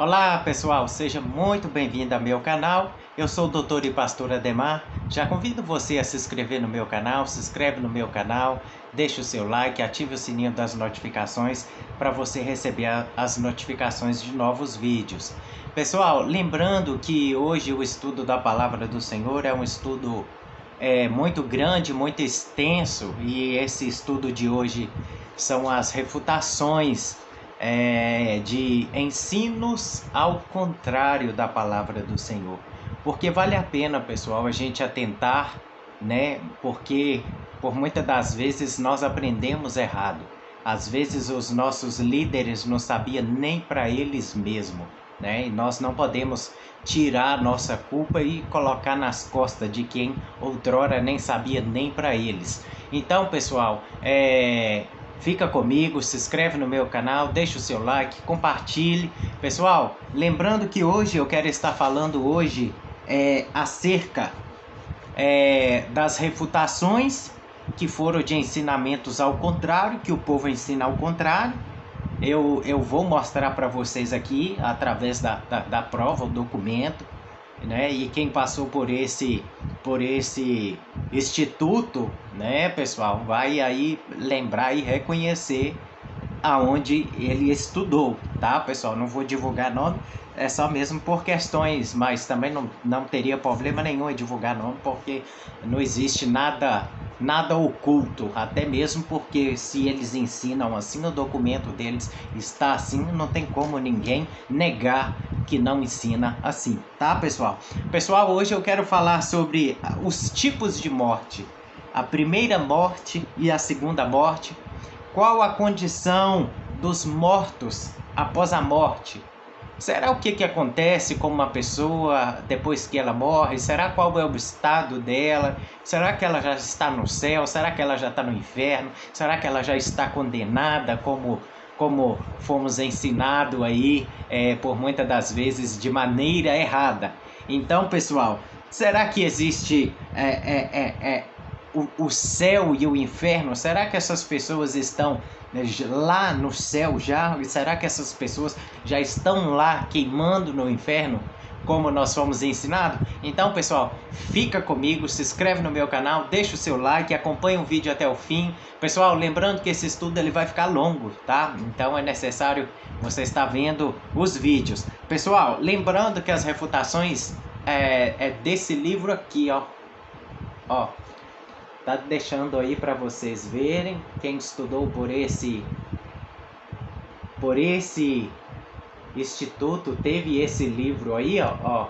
Olá pessoal, seja muito bem-vindo ao meu canal. Eu sou o doutor e pastor Ademar. Já convido você a se inscrever no meu canal, se inscreve no meu canal, deixe o seu like, ative o sininho das notificações para você receber as notificações de novos vídeos. Pessoal, lembrando que hoje o estudo da Palavra do Senhor é um estudo muito grande, muito extenso, e esse estudo de hoje são as refutações de ensinos ao contrário da palavra do Senhor. Porque vale a pena, pessoal, a gente atentar, né? Porque por muitas das vezes nós aprendemos errado. Às vezes os nossos líderes não sabiam nem para eles mesmos, né? E nós não podemos tirar nossa culpa e colocar nas costas de quem outrora nem sabia nem para eles. Então, pessoal, fica comigo, se inscreve no meu canal, deixa o seu like, compartilhe. Pessoal, lembrando que hoje eu quero estar falando acerca das refutações que foram de ensinamentos ao contrário, que o povo ensina ao contrário. Eu vou mostrar para vocês aqui, através da prova, o documento, né? E quem passou por esse instituto, né, pessoal, vai aí lembrar e reconhecer aonde ele estudou, tá, pessoal? Não vou divulgar nome, é só mesmo por questões, mas também não teria problema nenhum em divulgar nome, porque não existe nada oculto, até mesmo porque se eles ensinam assim, o documento deles está assim, não tem como ninguém negar que não ensina assim, tá, pessoal? Pessoal, hoje eu quero falar sobre os tipos de morte, a primeira morte e a segunda morte. Qual a condição dos mortos após a morte? Será o que acontece com uma pessoa depois que ela morre? Será qual é o estado dela? Será que ela já está no céu? Será que ela já está no inferno? Será que ela já está condenada como fomos ensinados aí por muitas das vezes de maneira errada? Então, pessoal, será que existe o céu e o inferno? Será que essas pessoas estão lá no céu já? Será que essas pessoas já estão lá queimando no inferno, como nós fomos ensinados? Então, pessoal, fica comigo, se inscreve no meu canal, deixa o seu like, acompanha o vídeo até o fim. Pessoal, lembrando que esse estudo ele vai ficar longo, tá? Então é necessário você estar vendo os vídeos. Pessoal, lembrando que as refutações desse livro aqui, ó. Tá deixando aí para vocês verem, quem estudou por esse instituto teve esse livro aí, ó.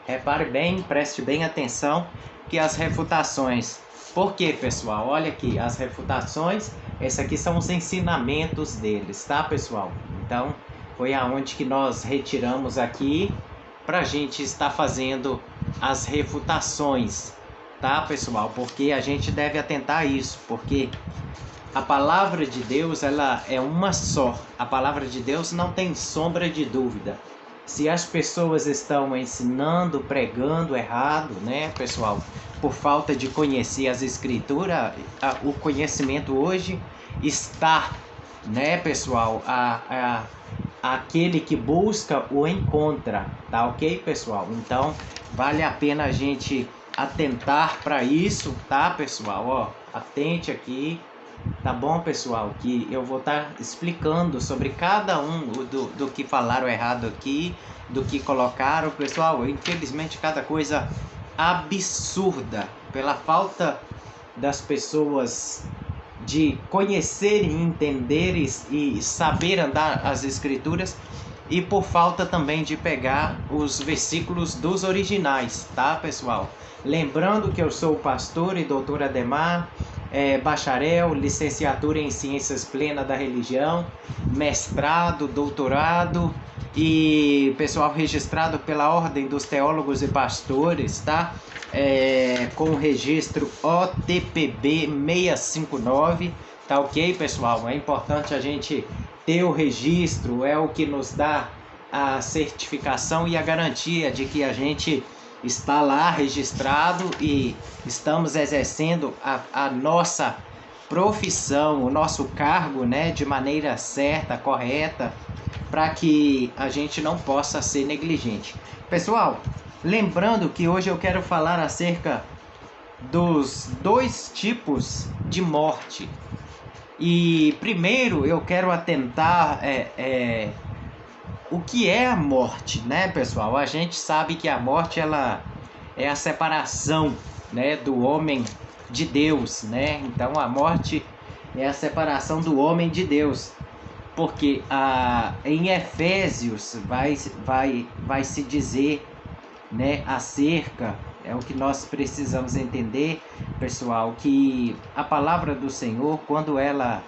Repare bem, preste bem atenção que as refutações. Por quê, pessoal? Olha aqui, as refutações, esses aqui são os ensinamentos deles, tá, pessoal? Então, foi aonde que nós retiramos aqui pra gente estar fazendo as refutações. Tá, pessoal? Porque a gente deve atentar a isso, porque a palavra de Deus, ela é uma só. A palavra de Deus não tem sombra de dúvida. Se as pessoas estão ensinando, pregando errado, né, pessoal, por falta de conhecer as escrituras, o conhecimento hoje está, né, pessoal, aquele que busca o encontra, tá ok, pessoal? Então, vale a pena a gente atentar para isso, tá, pessoal? Ó, atente aqui, tá bom, pessoal? Que eu vou estar explicando sobre cada um do que falaram errado aqui, do que colocaram, pessoal. Infelizmente, cada coisa absurda pela falta das pessoas de conhecer e entender e saber andar as escrituras, e por falta também de pegar os versículos dos originais, tá, pessoal? Lembrando que eu sou o pastor e doutor Ademar, bacharel, licenciatura em Ciências Plenas da Religião, mestrado, doutorado e pessoal registrado pela Ordem dos Teólogos e Pastores, tá? Com o registro OTPB 659, tá ok, pessoal? É importante a gente ter o registro, é o que nos dá a certificação e a garantia de que a gente está lá registrado e estamos exercendo a nossa profissão, o nosso cargo, né, de maneira certa, correta, para que a gente não possa ser negligente. Pessoal, lembrando que hoje eu quero falar acerca dos dois tipos de morte. E primeiro eu quero atentar o que é a morte, né, pessoal? A gente sabe que a morte ela é a separação, né, do homem de Deus, né? Então a morte é a separação do homem de Deus, porque em Efésios vai se dizer, né, acerca, é o que nós precisamos entender, pessoal, que a palavra do Senhor, quando ela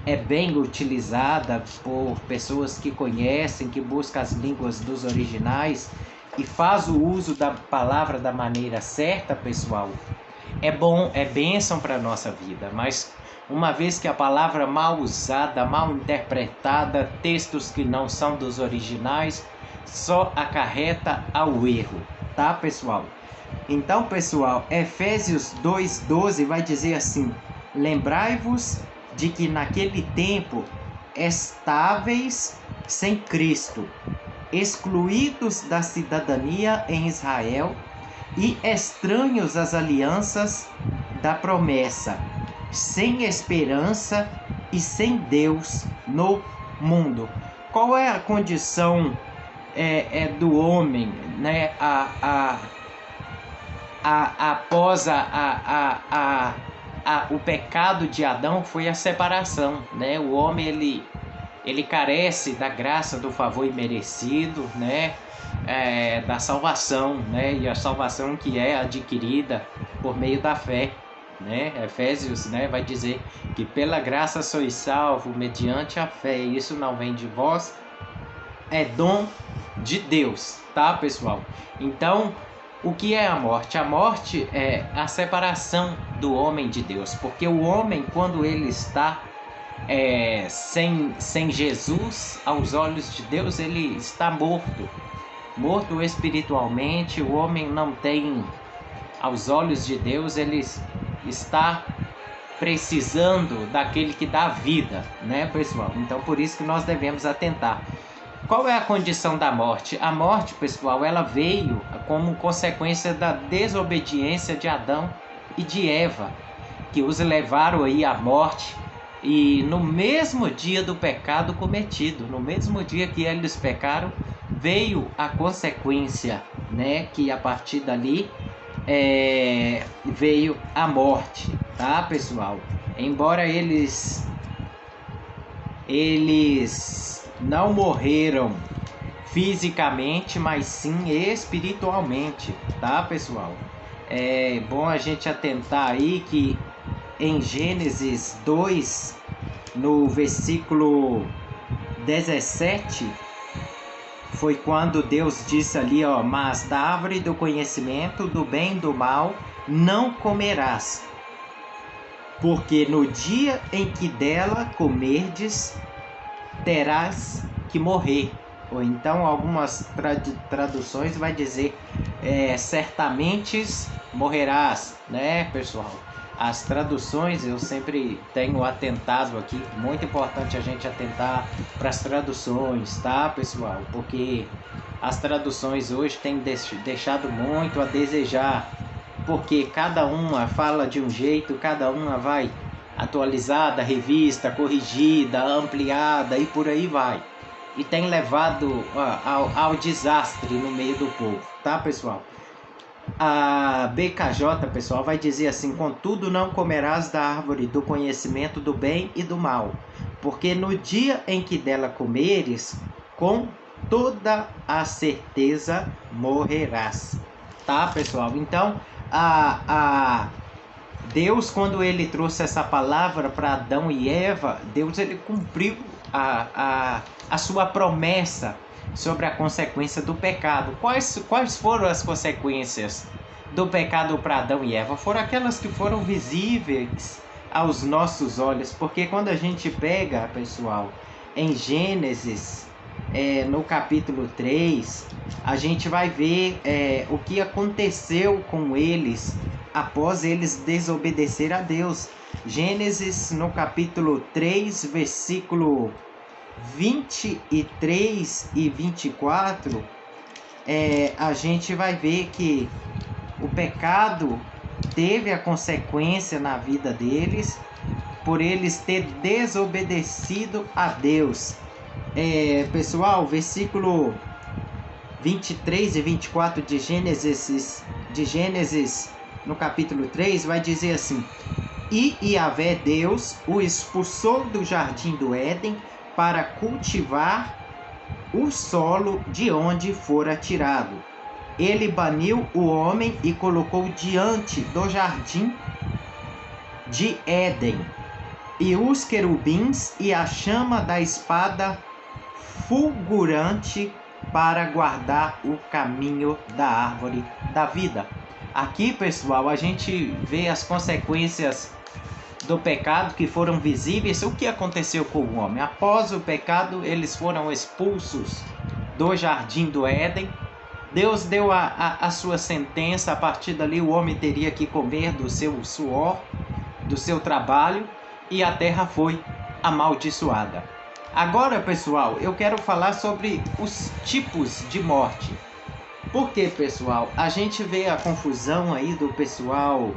é bem utilizada por pessoas que conhecem, que buscam as línguas dos originais e faz o uso da palavra da maneira certa, pessoal, é bom, é bênção para a nossa vida. Mas uma vez que a palavra mal usada, mal interpretada, textos que não são dos originais, só acarreta ao erro, tá, pessoal? Então, pessoal, Efésios 2:12 vai dizer assim: lembrai-vos de que naquele tempo estáveis sem Cristo, excluídos da cidadania em Israel e estranhos às alianças da promessa, sem esperança e sem Deus no mundo. Qual é a condição do homem, né, após o pecado de Adão? Foi a separação, né? O homem ele carece da graça, do favor imerecido, né? Da salvação, né? E a salvação que é adquirida por meio da fé, né? Efésios, né, vai dizer que pela graça sois salvos mediante a fé. Isso não vem de vós, é dom de Deus, tá, pessoal? Então, o que é a morte? A morte é a separação do homem de Deus, porque o homem, quando ele está sem Jesus, aos olhos de Deus, ele está morto espiritualmente. O homem não tem, aos olhos de Deus, ele está precisando daquele que dá vida, né, pessoal? Então, por isso que nós devemos atentar. Qual é a condição da morte? A morte, pessoal, ela veio como consequência da desobediência de Adão e de Eva, que os levaram aí à morte. E no mesmo dia do pecado cometido, no mesmo dia que eles pecaram, veio a consequência, né? Que a partir dali veio a morte, tá, pessoal? Embora eles não morreram fisicamente, mas sim espiritualmente, tá, pessoal? É bom a gente atentar aí que em Gênesis 2, no versículo 17, foi quando Deus disse ali, ó: mas da árvore do conhecimento do bem e do mal não comerás, porque no dia em que dela comerdes, terás que morrer. Ou então algumas traduções vai dizer certamente morrerás, né, pessoal? As traduções eu sempre tenho atentado aqui, muito importante a gente atentar para as traduções, tá, pessoal? Porque as traduções hoje têm deixado muito a desejar, porque cada uma fala de um jeito, cada uma vai atualizada, revista, corrigida, ampliada e por aí vai. E tem levado ao desastre no meio do povo, tá, pessoal? A BKJ, pessoal, vai dizer assim: contudo não comerás da árvore do conhecimento do bem e do mal, porque no dia em que dela comeres, com toda a certeza morrerás. Tá, pessoal? Então, Deus, quando ele trouxe essa palavra para Adão e Eva, Deus ele cumpriu a sua promessa sobre a consequência do pecado. Quais foram as consequências do pecado para Adão e Eva? Foram aquelas que foram visíveis aos nossos olhos, porque quando a gente pega, pessoal, em Gênesis, no capítulo 3, a gente vai ver o que aconteceu com eles após eles desobedecer a Deus. Gênesis no capítulo 3, versículo 23 e 24, a gente vai ver que o pecado teve a consequência na vida deles, por eles ter desobedecido a Deus. Pessoal, versículo 23 e 24 de Gênesis no capítulo 3 vai dizer assim: E Yahvé Deus o expulsou do jardim do Éden para cultivar o solo de onde fora tirado. Ele baniu o homem e colocou diante do jardim de Éden e os querubins e a chama da espada fulgurante para guardar o caminho da árvore da vida. Aqui, pessoal, a gente vê as consequências do pecado que foram visíveis. O que aconteceu com o homem? Após o pecado, eles foram expulsos do jardim do Éden. Deus deu a sua sentença. A partir dali, o homem teria que comer do seu suor, do seu trabalho, e a terra foi amaldiçoada. Agora, pessoal, eu quero falar sobre os tipos de morte. Porque, pessoal, a gente vê a confusão aí do pessoal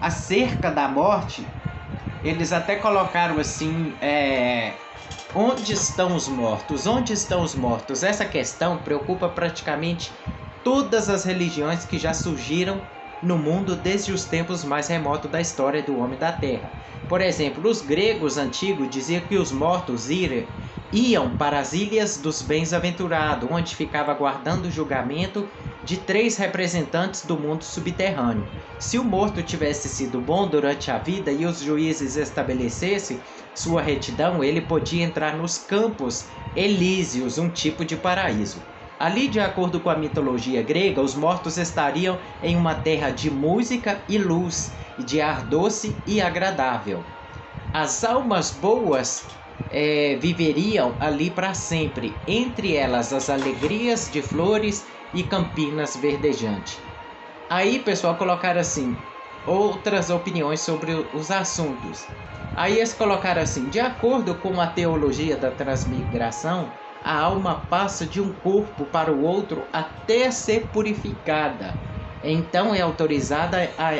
acerca da morte. Eles até colocaram assim: onde estão os mortos? Onde estão os mortos? Essa questão preocupa praticamente todas as religiões que já surgiram no mundo desde os tempos mais remotos da história do homem da Terra. Por exemplo, os gregos antigos diziam que os mortos iam para as ilhas dos bem-aventurados, onde ficava aguardando o julgamento de 3 representantes do mundo subterrâneo. Se o morto tivesse sido bom durante a vida e os juízes estabelecessem sua retidão, ele podia entrar nos campos elíseos, um tipo de paraíso. Ali, de acordo com a mitologia grega, os mortos estariam em uma terra de música e luz, e de ar doce e agradável. As almas boas viveriam ali para sempre, entre elas as alegrias de flores e campinas verdejantes. Aí, pessoal, colocaram assim outras opiniões sobre os assuntos. Aí eles colocaram assim: de acordo com a teologia da transmigração, a alma passa de um corpo para o outro até ser purificada. Então é autorizada a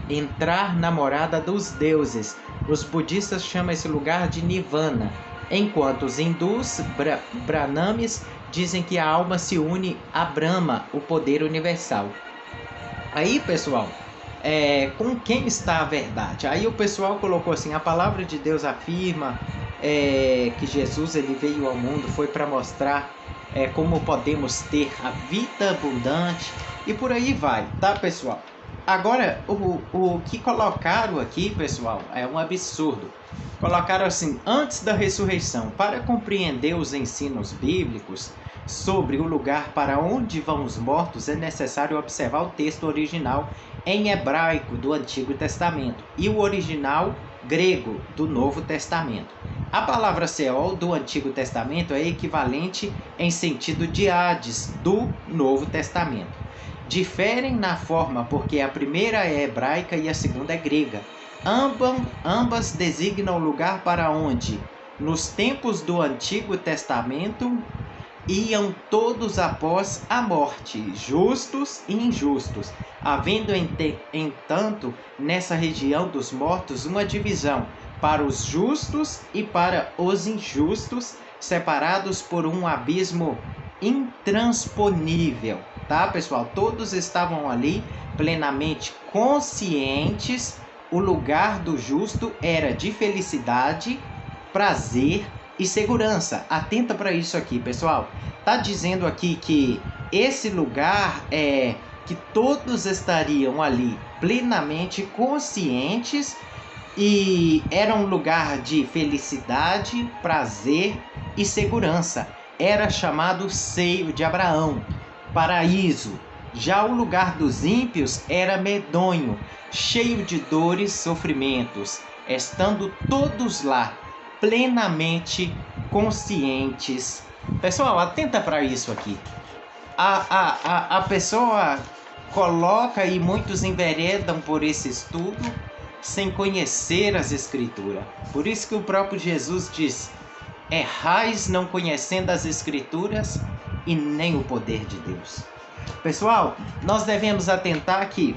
entrar na morada dos deuses. Os budistas chamam esse lugar de Nirvana, enquanto os hindus, Brahmanes, dizem que a alma se une a Brahma, o poder universal. Aí, pessoal, com quem está a verdade? Aí o pessoal colocou assim: a palavra de Deus afirma que Jesus ele veio ao mundo, foi para mostrar como podemos ter a vida abundante, e por aí vai, tá, pessoal? Agora, o que colocaram aqui, pessoal, é um absurdo. Colocaram assim: antes da ressurreição, para compreender os ensinos bíblicos sobre o lugar para onde vão os mortos, é necessário observar o texto original em hebraico do Antigo Testamento e o original grego do Novo Testamento. A palavra Seol do Antigo Testamento é equivalente em sentido de Hades do Novo Testamento. Diferem na forma porque a primeira é hebraica e a segunda é grega. Ambas designam o lugar para onde, nos tempos do Antigo Testamento, iam todos após a morte, justos e injustos, havendo, entanto, nessa região dos mortos uma divisão para os justos e para os injustos, separados por um abismo intransponível. Tá, pessoal? Todos estavam ali plenamente conscientes. O lugar do justo era de felicidade, prazer e segurança. Atenta para isso aqui, pessoal. Tá dizendo aqui que esse lugar que todos estariam ali plenamente conscientes, e era um lugar de felicidade, prazer e segurança. Era chamado seio de Abraão, paraíso. Já o lugar dos ímpios era medonho, cheio de dores e sofrimentos, estando todos lá plenamente conscientes. Pessoal, atenta para isso aqui. A pessoa coloca e muitos enveredam por esse estudo sem conhecer as Escrituras. Por isso que o próprio Jesus diz: errais não conhecendo as Escrituras e nem o poder de Deus. Pessoal, nós devemos atentar que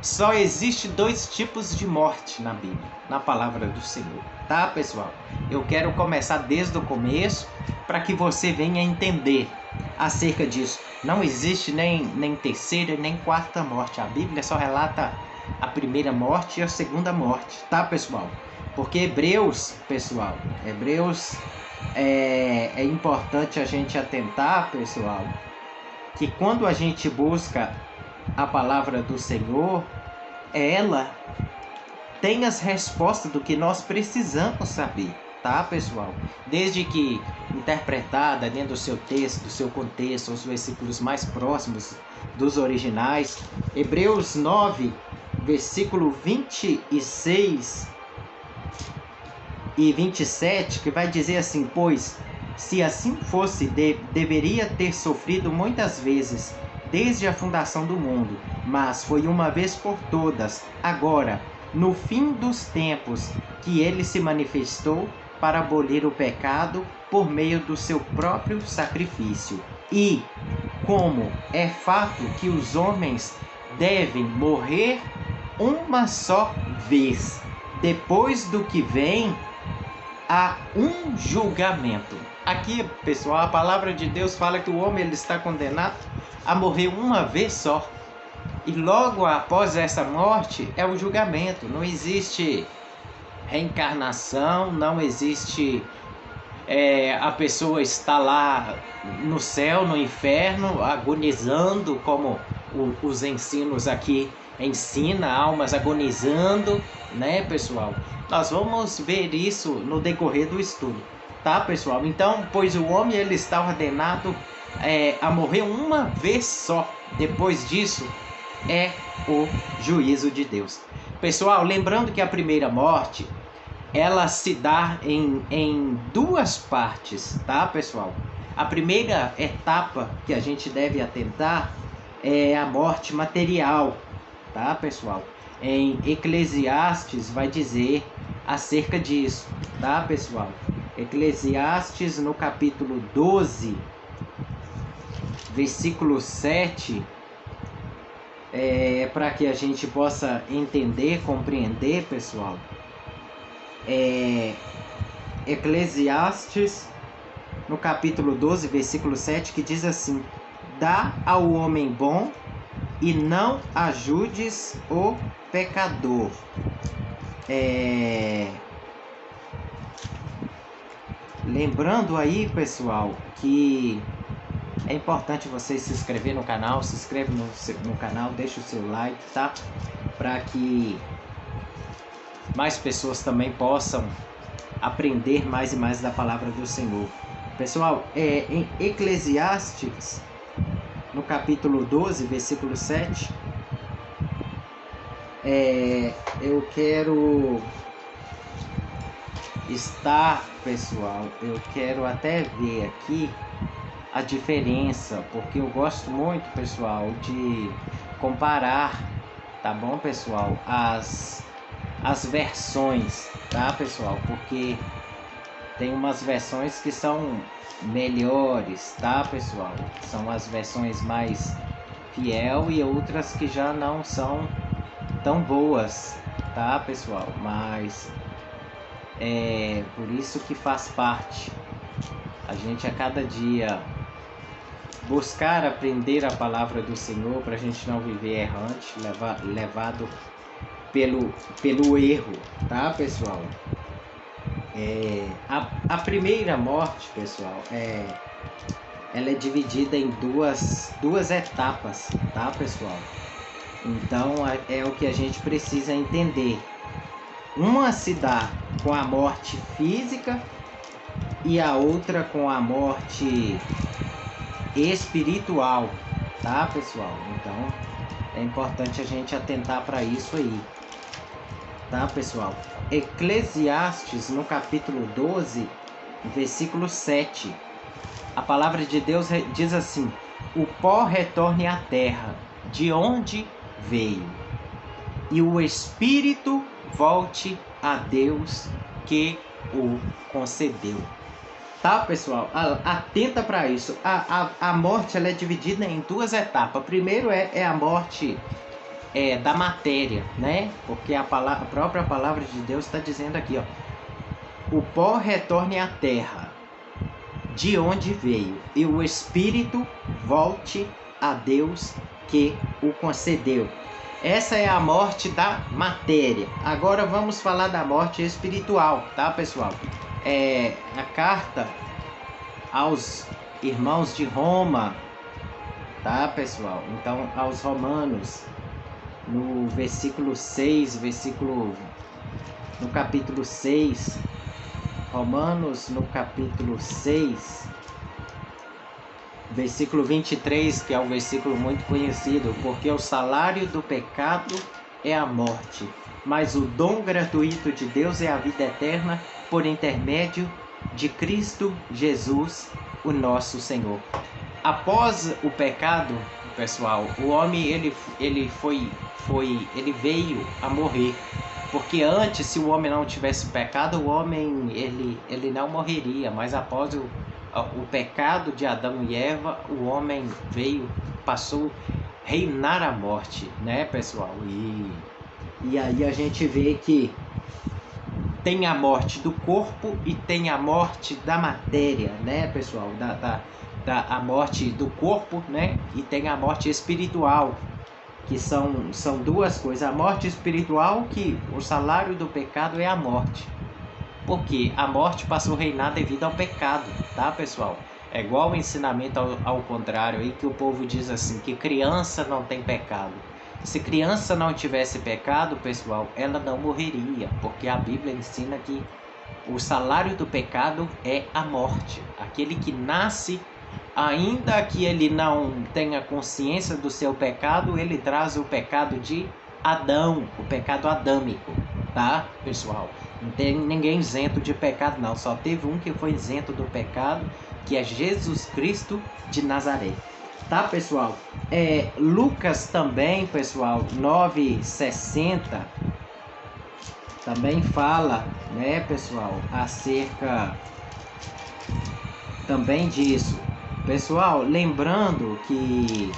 só existe 2 tipos de morte na Bíblia, na palavra do Senhor, tá, pessoal? Eu quero começar desde o começo para que você venha entender acerca disso. Não existe nem terceira nem quarta morte. A Bíblia só relata a primeira morte e a segunda morte, tá, pessoal? Porque Hebreus, pessoal, é importante a gente atentar, pessoal, que quando a gente busca a palavra do Senhor, ela tem as respostas do que nós precisamos saber, tá, pessoal? Desde que interpretada dentro do seu texto, do seu contexto, os versículos mais próximos dos originais. Hebreus 9, versículo 26 e 27, que vai dizer assim: pois, se assim fosse, deveria ter sofrido muitas vezes, desde a fundação do mundo, mas foi uma vez por todas, agora, no fim dos tempos, que ele se manifestou para abolir o pecado por meio do seu próprio sacrifício. E, como é fato que os homens devem morrer uma só vez, depois do que vem há um julgamento. Aqui, pessoal, a palavra de Deus fala que o homem ele está condenado a morrer uma vez só. E logo após essa morte é o julgamento. Não existe reencarnação, não existe a pessoa está lá no céu, no inferno, agonizando, como os ensinos aqui ensina, almas agonizando, né, pessoal? Nós vamos ver isso no decorrer do estudo, tá, pessoal? Então, pois o homem ele está ordenado a morrer uma vez só. Depois disso é o juízo de Deus. Pessoal, lembrando que a primeira morte ela se dá em 2 partes, tá, pessoal? A primeira etapa que a gente deve atentar é a morte material, tá, pessoal? Em Eclesiastes vai dizer acerca disso, tá, pessoal? Eclesiastes no capítulo 12, versículo 7, para que a gente possa entender, compreender, pessoal. Eclesiastes no capítulo 12, versículo 7, que diz assim: dá ao homem bom e não ajudes o pecador. Lembrando aí, pessoal, que é importante você se inscrever no canal, se inscreve no canal, deixa o seu like, tá? Para que mais pessoas também possam aprender mais e mais da palavra do Senhor. Pessoal, em Eclesiastes, no capítulo 12, versículo 7, eu quero pessoal, eu quero até ver aqui a diferença, porque eu gosto muito, pessoal, de comparar, tá bom, pessoal, as versões, tá, pessoal? Porque tem umas versões que são melhores, tá, pessoal? São as versões mais fiel e outras que já não são tão boas, tá, pessoal? Mas por isso que faz parte a gente a cada dia buscar aprender a palavra do Senhor, para a gente não viver errante, levado pelo erro, tá, pessoal? A primeira morte, pessoal, ela é dividida em duas etapas, tá, pessoal? Então é o que a gente precisa entender. Uma se dá com a morte física e a outra com a morte espiritual, tá, pessoal? Então é importante a gente atentar para isso aí, tá, pessoal? Eclesiastes no capítulo 12, versículo 7, a palavra de Deus diz assim: o pó retorne à terra de onde veio, e o espírito volte a Deus que o concedeu. Tá, pessoal? Atenta para isso. A morte ela é dividida em duas etapas. Primeiro é a morte da matéria, né? Porque a própria palavra de Deus está dizendo aqui, ó, o pó retorne à terra, de onde veio, e o espírito volte a Deus que o concedeu. Essa é a morte da matéria. Agora vamos falar da morte espiritual, tá, pessoal? A carta aos irmãos de Roma, tá, pessoal? Então, aos Romanos, no versículo 6, no capítulo 6, Romanos no capítulo 6, versículo 23, que é um versículo muito conhecido, porque o salário do pecado é a morte, mas o dom gratuito de Deus é a vida eterna por intermédio de Cristo Jesus, o nosso Senhor. Após o pecado, pessoal, o homem ele veio a morrer. Porque antes, se o homem não tivesse pecado, o homem ele não morreria. Mas após o pecado de Adão e Eva, o homem passou a reinar a morte, né, pessoal? E aí a gente vê que tem a morte do corpo e tem a morte da matéria, né, pessoal? A morte do corpo, né? E tem a morte espiritual, que são duas coisas. A morte espiritual, que o salário do pecado é a morte. Porque a morte passou a reinar devido ao pecado, tá, pessoal? É igual o ensinamento ao contrário aí, que o povo diz assim, que criança não tem pecado. Se criança não tivesse pecado, pessoal, ela não morreria, porque a Bíblia ensina que o salário do pecado é a morte. Aquele que nasce, ainda que ele não tenha consciência do seu pecado, ele traz o pecado de Adão, o pecado adâmico, tá, pessoal? Não tem ninguém isento de pecado, não. Só teve um que foi isento do pecado, que é Jesus Cristo de Nazaré. Tá, pessoal? Lucas também, pessoal, 9,60, também fala, né, pessoal, acerca também disso. Pessoal, lembrando que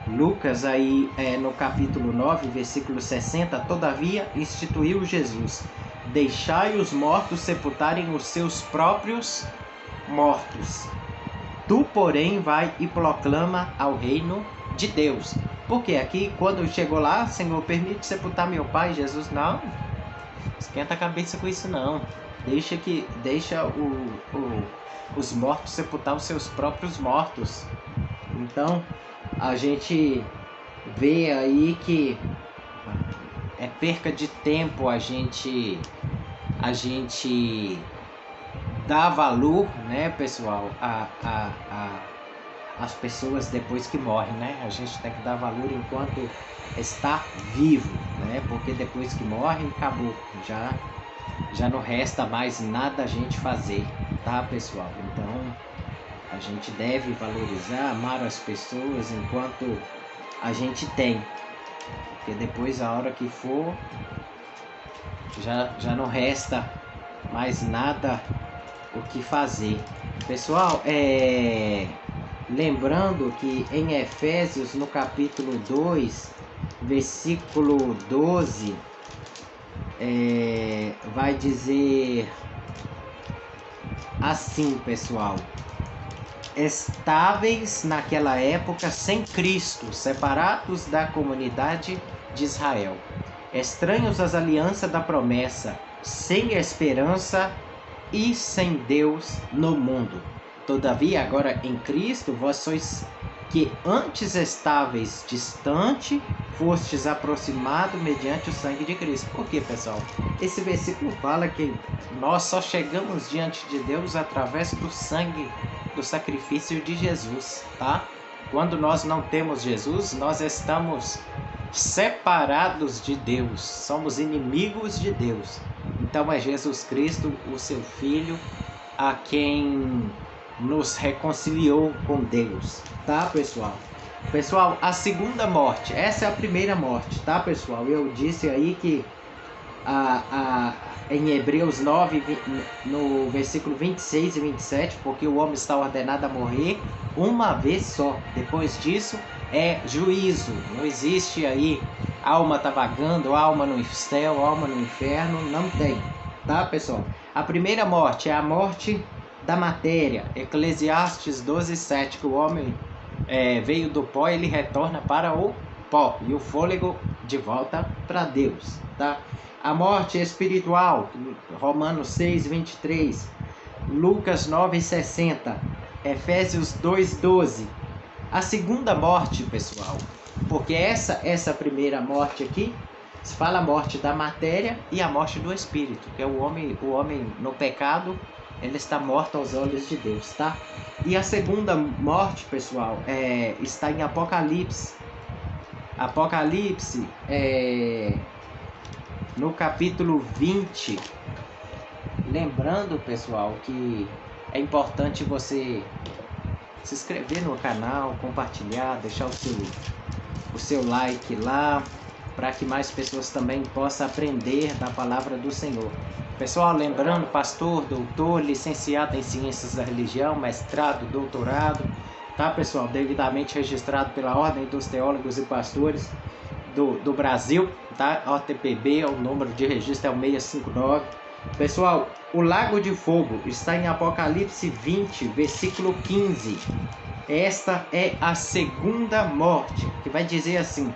Lucas aí no capítulo 9, versículo 60, todavia instituiu Jesus: deixai os mortos sepultarem os seus próprios mortos. Tu, porém, vai e proclama ao reino de Deus. Porque aqui, quando chegou lá, Senhor, permite sepultar meu pai, Jesus, não, esquenta a cabeça com isso não. Deixa os mortos sepultar os seus próprios mortos. Então, a gente vê aí que é perca de tempo a gente dá valor, né, pessoal, as pessoas depois que morrem, né? A gente tem que dar valor enquanto está vivo, né? Porque depois que morre, acabou. Já não resta mais nada a gente fazer, tá, pessoal? Então, a gente deve valorizar, amar as pessoas enquanto a gente tem. Porque depois, a hora que for, já não resta mais nada o que fazer. Pessoal, lembrando que em Efésios, no capítulo 2, versículo 12, vai dizer assim, pessoal: estáveis naquela época sem Cristo, separados da comunidade de Israel, estranhos às alianças da promessa, sem esperança e sem Deus no mundo. Todavia, agora em Cristo, vós sois que antes estáveis distante, fostes aproximado mediante o sangue de Cristo. Por quê, pessoal? Esse versículo fala que nós só chegamos diante de Deus através do sangue, do sacrifício de Jesus, tá? Quando nós não temos Jesus, nós estamos separados de Deus, somos inimigos de Deus. Então é Jesus Cristo, o seu Filho, a quem nos reconciliou com Deus, tá, pessoal? Pessoal, a segunda morte, essa é a primeira morte, tá, pessoal? Eu disse aí que em Hebreus 9, no versículo 26 e 27, porque o homem está ordenado a morrer uma vez só. Depois disso é juízo. Não existe aí alma tá vagando, alma no céu, alma no inferno, não tem, tá, pessoal? A primeira morte é a morte da matéria. Eclesiastes 12:7, que o homem veio do pó, ele retorna para o pó, e o fôlego de volta para Deus, tá? A morte espiritual, Romanos 6:23, Lucas 9:60, Efésios 2:12. A segunda morte, pessoal, porque essa primeira morte aqui, se fala a morte da matéria e a morte do espírito, que é o homem no pecado, ele está morto aos olhos de Deus, tá? E a segunda morte, pessoal, está em Apocalipse. Apocalipse, no capítulo 20. Lembrando, pessoal, que é importante você se inscrever no canal, compartilhar, deixar o seu like lá, para que mais pessoas também possam aprender da palavra do Senhor. Pessoal, lembrando, pastor, doutor, licenciado em ciências da religião, mestrado, doutorado, tá, pessoal? Devidamente registrado pela Ordem dos Teólogos e Pastores do Brasil, tá? OTPB, o número de registro é o 659. Pessoal, o lago de fogo está em Apocalipse 20, versículo 15. Esta é a segunda morte, que vai dizer assim: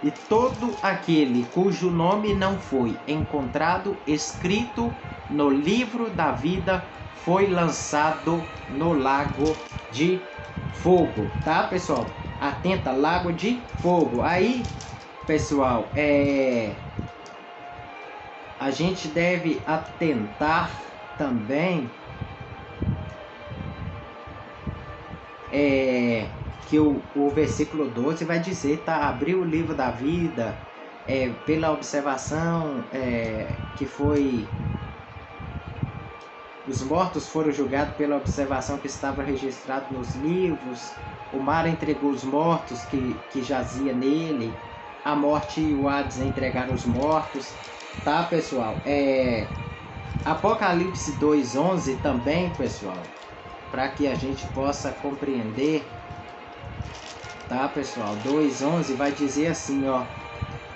e todo aquele cujo nome não foi encontrado escrito no livro da vida foi lançado no lago de fogo, tá, pessoal? Atenta, lago de fogo. Aí, pessoal, a gente deve atentar também que o versículo 12 vai dizer, tá? Abriu o livro da vida, pela observação que foi... Os mortos foram julgados pela observação que estava registrado nos livros. O mar entregou os mortos que jazia nele. A morte e o Hades entregaram os mortos. Tá, pessoal? Apocalipse 2:11 também, pessoal, para que a gente possa compreender. Tá, pessoal? 2:11 vai dizer assim, ó: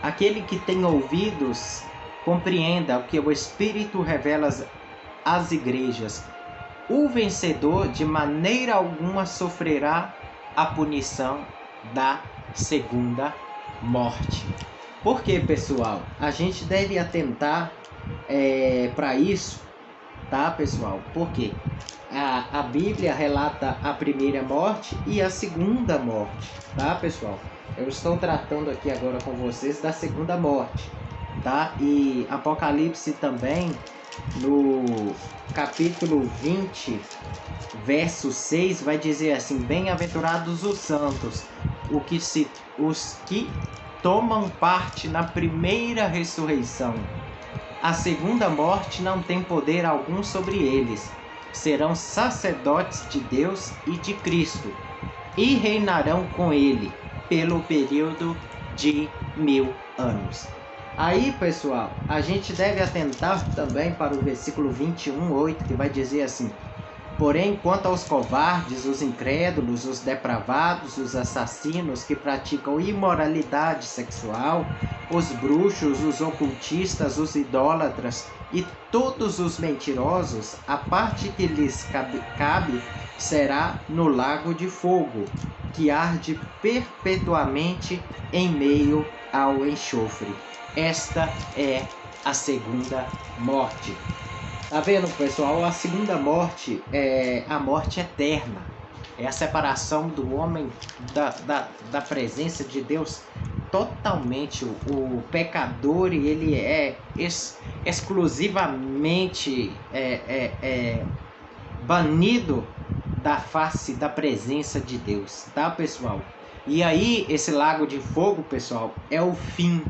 aquele que tem ouvidos, compreenda o que o Espírito revela às igrejas. O vencedor de maneira alguma sofrerá a punição da segunda morte. Por que, pessoal? A gente deve atentar para isso, tá, pessoal? Porque a Bíblia relata a primeira morte e a segunda morte, tá, pessoal? Eu estou tratando aqui agora com vocês da segunda morte, tá? E Apocalipse também, no capítulo 20, verso 6, vai dizer assim: bem-aventurados os santos, os que tomam parte na primeira ressurreição. A segunda morte não tem poder algum sobre eles. Serão sacerdotes de Deus e de Cristo, e reinarão com ele pelo período de 1000 anos. Aí, pessoal, a gente deve atentar também para o versículo 21:8, que vai dizer assim: porém, quanto aos covardes, os incrédulos, os depravados, os assassinos que praticam imoralidade sexual, os bruxos, os ocultistas, os idólatras e todos os mentirosos, a parte que lhes cabe será no lago de fogo, que arde perpetuamente em meio ao enxofre. Esta é a segunda morte. Tá vendo, pessoal? A segunda morte é a morte eterna. É a separação do homem da presença de Deus totalmente. O pecador, ele é exclusivamente banido da face da presença de Deus, tá, pessoal? E aí, esse lago de fogo, pessoal, é o fim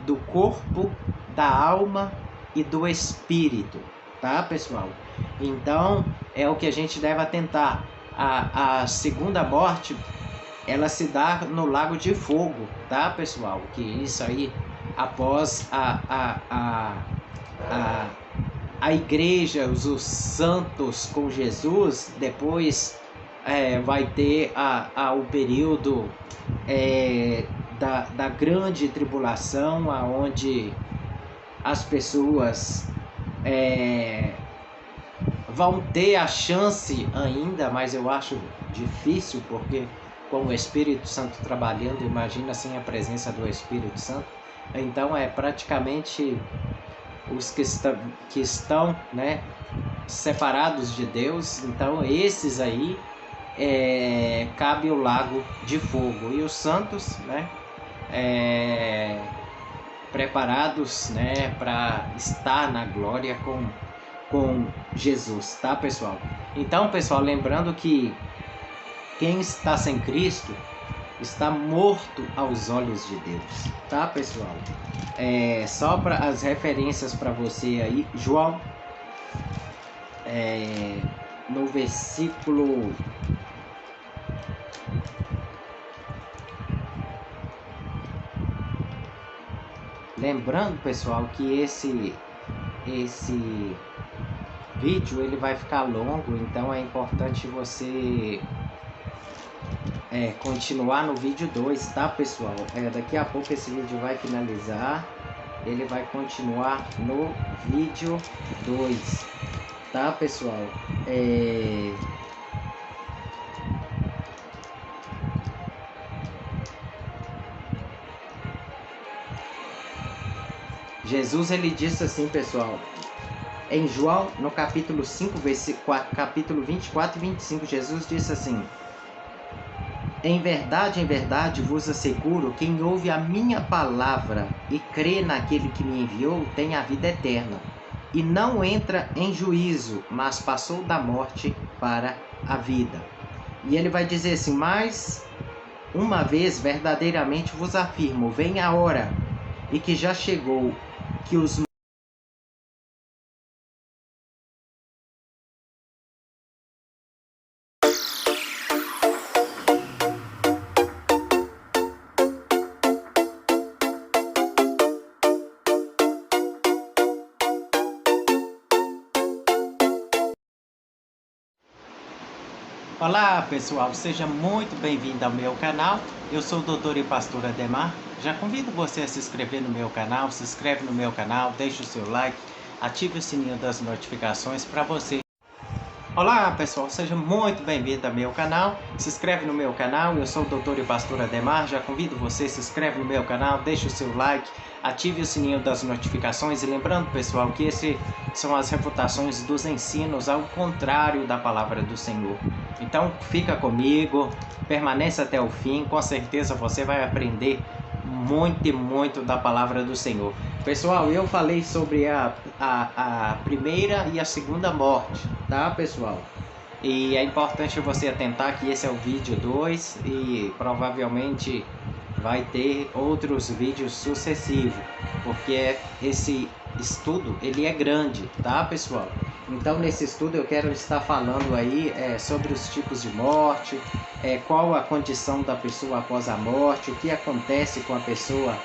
do corpo, da alma e do espírito, tá, pessoal? Então, é o que a gente deve atentar. A segunda morte, ela se dá no lago de fogo, tá, pessoal? Que isso aí, após a igreja, os santos com Jesus, depois vai ter o período da grande tribulação, onde as pessoas vão ter a chance ainda, mas eu acho difícil, porque com o Espírito Santo trabalhando, imagina sem a presença do Espírito Santo. Então é praticamente os que estão, né, separados de Deus. Então esses aí cabe o lago de fogo, e os santos, né, preparados, né, para estar na glória com Jesus, tá, pessoal? Então, pessoal, lembrando que quem está sem Cristo está morto aos olhos de Deus, tá, pessoal? Só para as referências para você aí, João, no versículo lembrando, pessoal, que esse vídeo ele vai ficar longo, então é importante você continuar no vídeo 2, tá, pessoal? Daqui a pouco esse vídeo vai finalizar, ele vai continuar no vídeo 2, tá, pessoal? Jesus, ele disse assim, pessoal, em João, no capítulo 5, capítulo 24 e 25, Jesus disse assim: em verdade vos asseguro, quem ouve a minha palavra e crê naquele que me enviou, tem a vida eterna, e não entra em juízo, mas passou da morte para a vida. E ele vai dizer assim: mas uma vez verdadeiramente vos afirmo, vem a hora, e que já chegou, que os Olá, pessoal, seja muito bem-vindo ao meu canal. Eu sou o doutor e pastor Ademar. Já convido você a se inscrever no meu canal. Se inscreve no meu canal, deixe o seu like, ative o sininho das notificações para você. Olá, pessoal, seja muito bem-vindo ao meu canal. Se inscreve no meu canal. Eu sou o doutor e pastor Ademar. Já convido você, se inscreve no meu canal, deixe o seu like, ative o sininho das notificações. E lembrando, pessoal, que esses são as refutações dos ensinos ao contrário da palavra do Senhor. Então fica comigo, permaneça até o fim, com certeza você vai aprender muito e muito da palavra do Senhor. Pessoal, eu falei sobre a primeira e a segunda morte, tá, pessoal? E é importante você atentar que esse é o vídeo 2 e provavelmente vai ter outros vídeos sucessivos, porque esse estudo ele é grande, tá, pessoal? Então nesse estudo eu quero estar falando aí sobre os tipos de morte, qual a condição da pessoa após a morte, o que acontece com a pessoa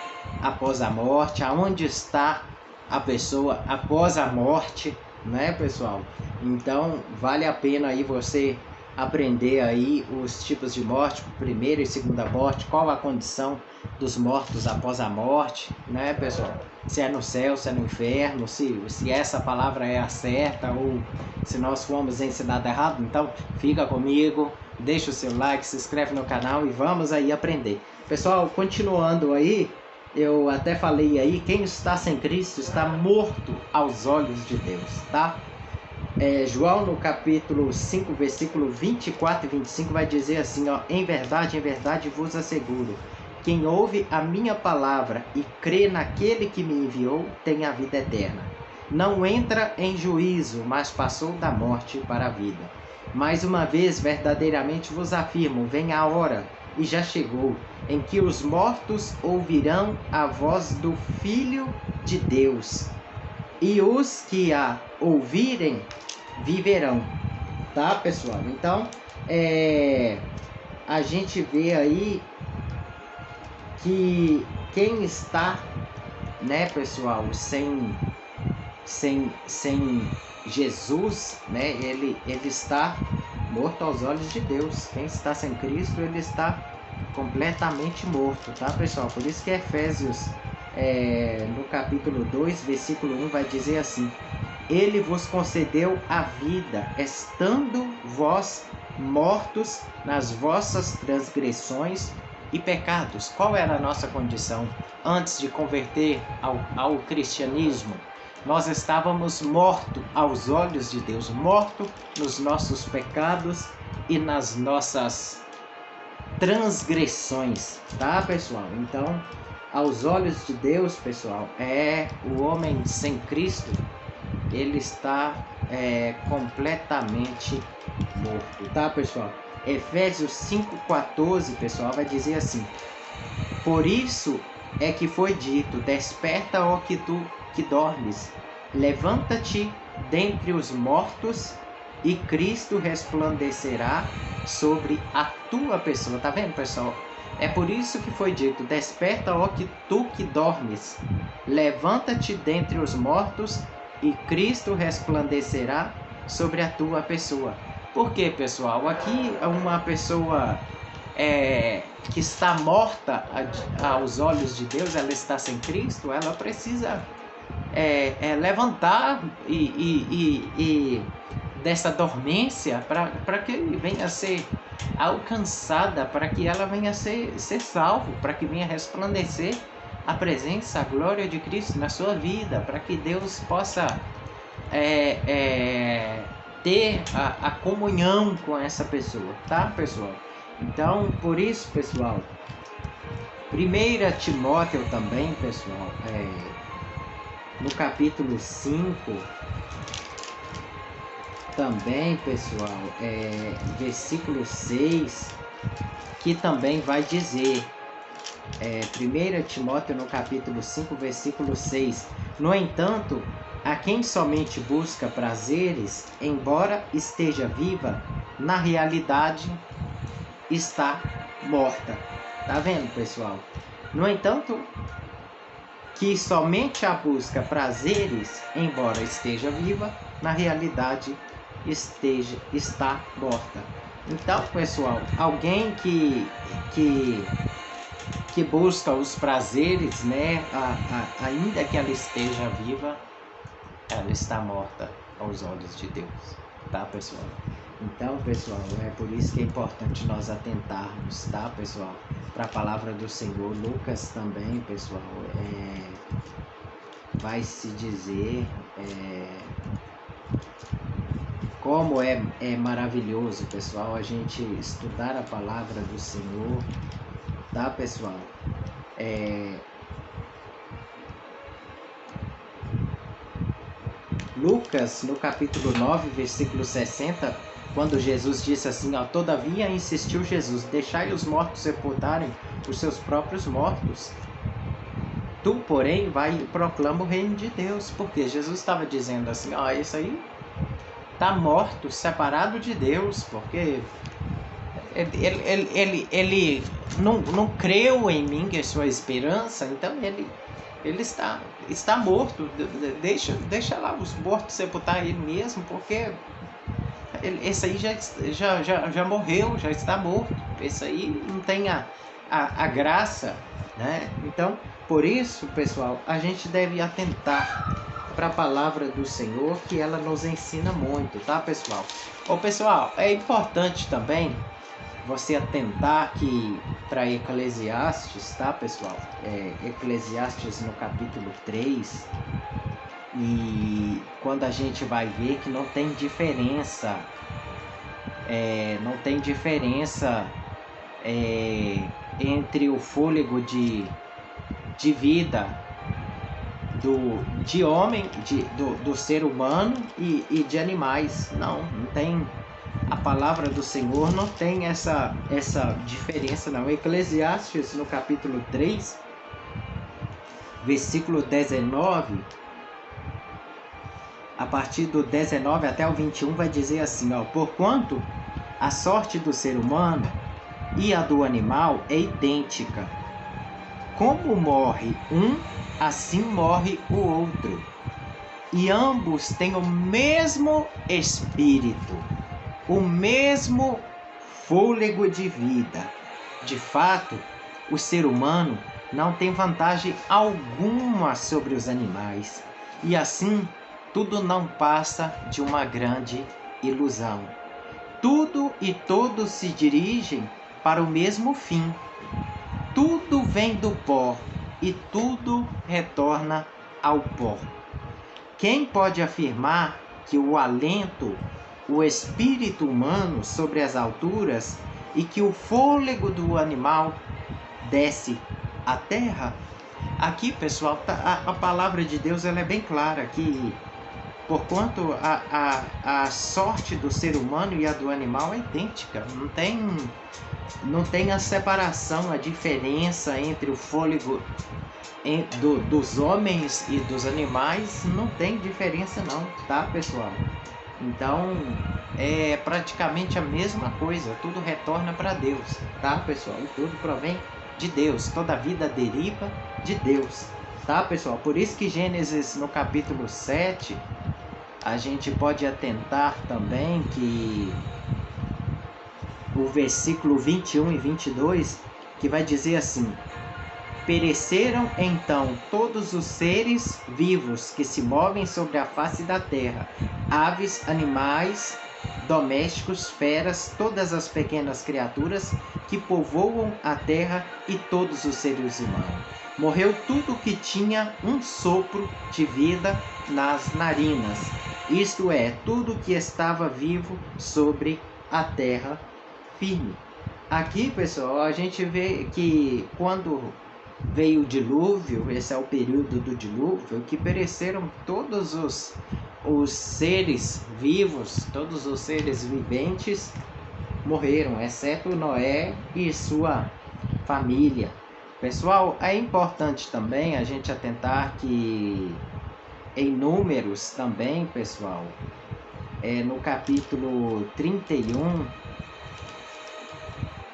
após a morte, aonde está a pessoa após a morte, né, pessoal? Então vale a pena aí você aprender aí os tipos de morte, primeira e segunda morte, qual a condição dos mortos após a morte, né, pessoal? Se é no céu, se é no inferno, se essa palavra é a certa ou se nós fomos ensinados errado. Então fica comigo, deixa o seu like, se inscreve no canal e vamos aí aprender. Pessoal, continuando aí, eu até falei aí, quem está sem Cristo está morto aos olhos de Deus, tá? João no capítulo 5, versículo 24 e 25 vai dizer assim, ó: em verdade vos asseguro, quem ouve a minha palavra e crê naquele que me enviou, tem a vida eterna. Não entra em juízo, mas passou da morte para a vida. Mais uma vez, verdadeiramente vos afirmo, vem a hora, e já chegou, em que os mortos ouvirão a voz do Filho de Deus, e os que a ouvirem viverão, tá, pessoal? Então, a gente vê aí que quem está, né, pessoal, sem Jesus, né, ele está morto aos olhos de Deus. Quem está sem Cristo, ele está completamente morto, tá, pessoal? Por isso que Efésios, no capítulo 2, versículo 1, vai dizer assim: Ele vos concedeu a vida, estando vós mortos nas vossas transgressões e pecados. Qual era a nossa condição antes de converter ao cristianismo? Nós estávamos mortos aos olhos de Deus, mortos nos nossos pecados e nas nossas transgressões, tá, pessoal? Então, aos olhos de Deus, pessoal, o homem sem Cristo, ele está completamente morto, tá, pessoal? Efésios 5,14, pessoal, vai dizer assim: Por isso é que foi dito: Desperta, ó que tu que dormes, levanta-te dentre os mortos, e Cristo resplandecerá sobre a tua pessoa. Tá vendo, pessoal? É por isso que foi dito: Desperta, ó que tu que dormes, levanta-te dentre os mortos, e Cristo resplandecerá sobre a tua pessoa. Por quê, pessoal? Aqui uma pessoa que está morta aos olhos de Deus, ela está sem Cristo, ela precisa levantar e dessa dormência para que venha a ser alcançada, para que ela venha a ser salvo, para que venha resplandecer a presença, a glória de Cristo na sua vida, para que Deus possa ter a comunhão com essa pessoa, tá, pessoal? Então, por isso, pessoal, 1 Timóteo também, pessoal, no capítulo 5, também, pessoal, versículo 6, que também vai dizer, 1 Timóteo no capítulo 5, versículo 6, no entanto, a quem somente busca prazeres, embora esteja viva, na realidade está morta. Tá vendo, pessoal? No entanto, que somente a busca prazeres, embora esteja viva, na realidade está morta. Então, pessoal, alguém que busca os prazeres, né, ainda que ela esteja viva, ela está morta aos olhos de Deus, tá, pessoal? Então, pessoal, é por isso que é importante nós atentarmos, tá, pessoal, para a palavra do Senhor. Lucas também, pessoal, vai se dizer como é maravilhoso, pessoal, a gente estudar a palavra do Senhor, tá, pessoal? Lucas, no capítulo 9, versículo 60, quando Jesus disse assim, ó, todavia insistiu Jesus, deixai os mortos sepultarem os seus próprios mortos. Tu, porém, vai e proclama o reino de Deus, porque Jesus estava dizendo assim, ó, isso aí está morto, separado de Deus, porque ele não creu em mim, que é sua esperança, então ele está morto. Deixa lá os mortos sepultar ele mesmo, porque esse aí já morreu, já está morto. Esse aí não tem a graça, né? Então, por isso, pessoal, a gente deve atentar para a palavra do Senhor, que ela nos ensina muito, tá, pessoal? Pessoal, é importante também você atentar que para Eclesiastes, tá, pessoal? Eclesiastes no capítulo 3, e quando a gente vai ver que não tem diferença, entre o fôlego de vida de homem, do ser humano e de animais. Não tem. A palavra do Senhor não tem essa diferença, não. Eclesiastes, no capítulo 3, versículo 19, a partir do 19 até o 21 vai dizer assim, ó: porquanto a sorte do ser humano e a do animal é idêntica. Como morre um, assim morre o outro. E ambos têm o mesmo espírito, o mesmo fôlego de vida. De fato, o ser humano não tem vantagem alguma sobre os animais. E assim, tudo não passa de uma grande ilusão. Tudo e todos se dirigem para o mesmo fim. Tudo vem do pó e tudo retorna ao pó. Quem pode afirmar que o alento, o espírito humano sobre as alturas e que o fôlego do animal desce à terra? Aqui, pessoal, a palavra de Deus ela é bem clara que porquanto a sorte do ser humano e a do animal é idêntica, não tem a separação, a diferença entre o fôlego dos homens e dos animais, não tem diferença não, tá, pessoal? Então, é praticamente a mesma coisa, tudo retorna para Deus, tá, pessoal? Tudo provém de Deus, toda a vida deriva de Deus, tá, pessoal? Por isso que Gênesis, no capítulo 7, a gente pode atentar também que o versículo 21 e 22, que vai dizer assim: pereceram então todos os seres vivos que se movem sobre a face da terra, aves, animais, domésticos, feras, todas as pequenas criaturas que povoam a terra e todos os seres humanos. Morreu tudo que tinha um sopro de vida nas narinas, isto é, tudo que estava vivo sobre a terra firme. Aqui, pessoal, a gente vê que quando veio o dilúvio, esse é o período do dilúvio, que pereceram todos os seres vivos, todos os seres viventes morreram, exceto Noé e sua família. Pessoal, é importante também a gente atentar que em Números também, pessoal, no capítulo 31,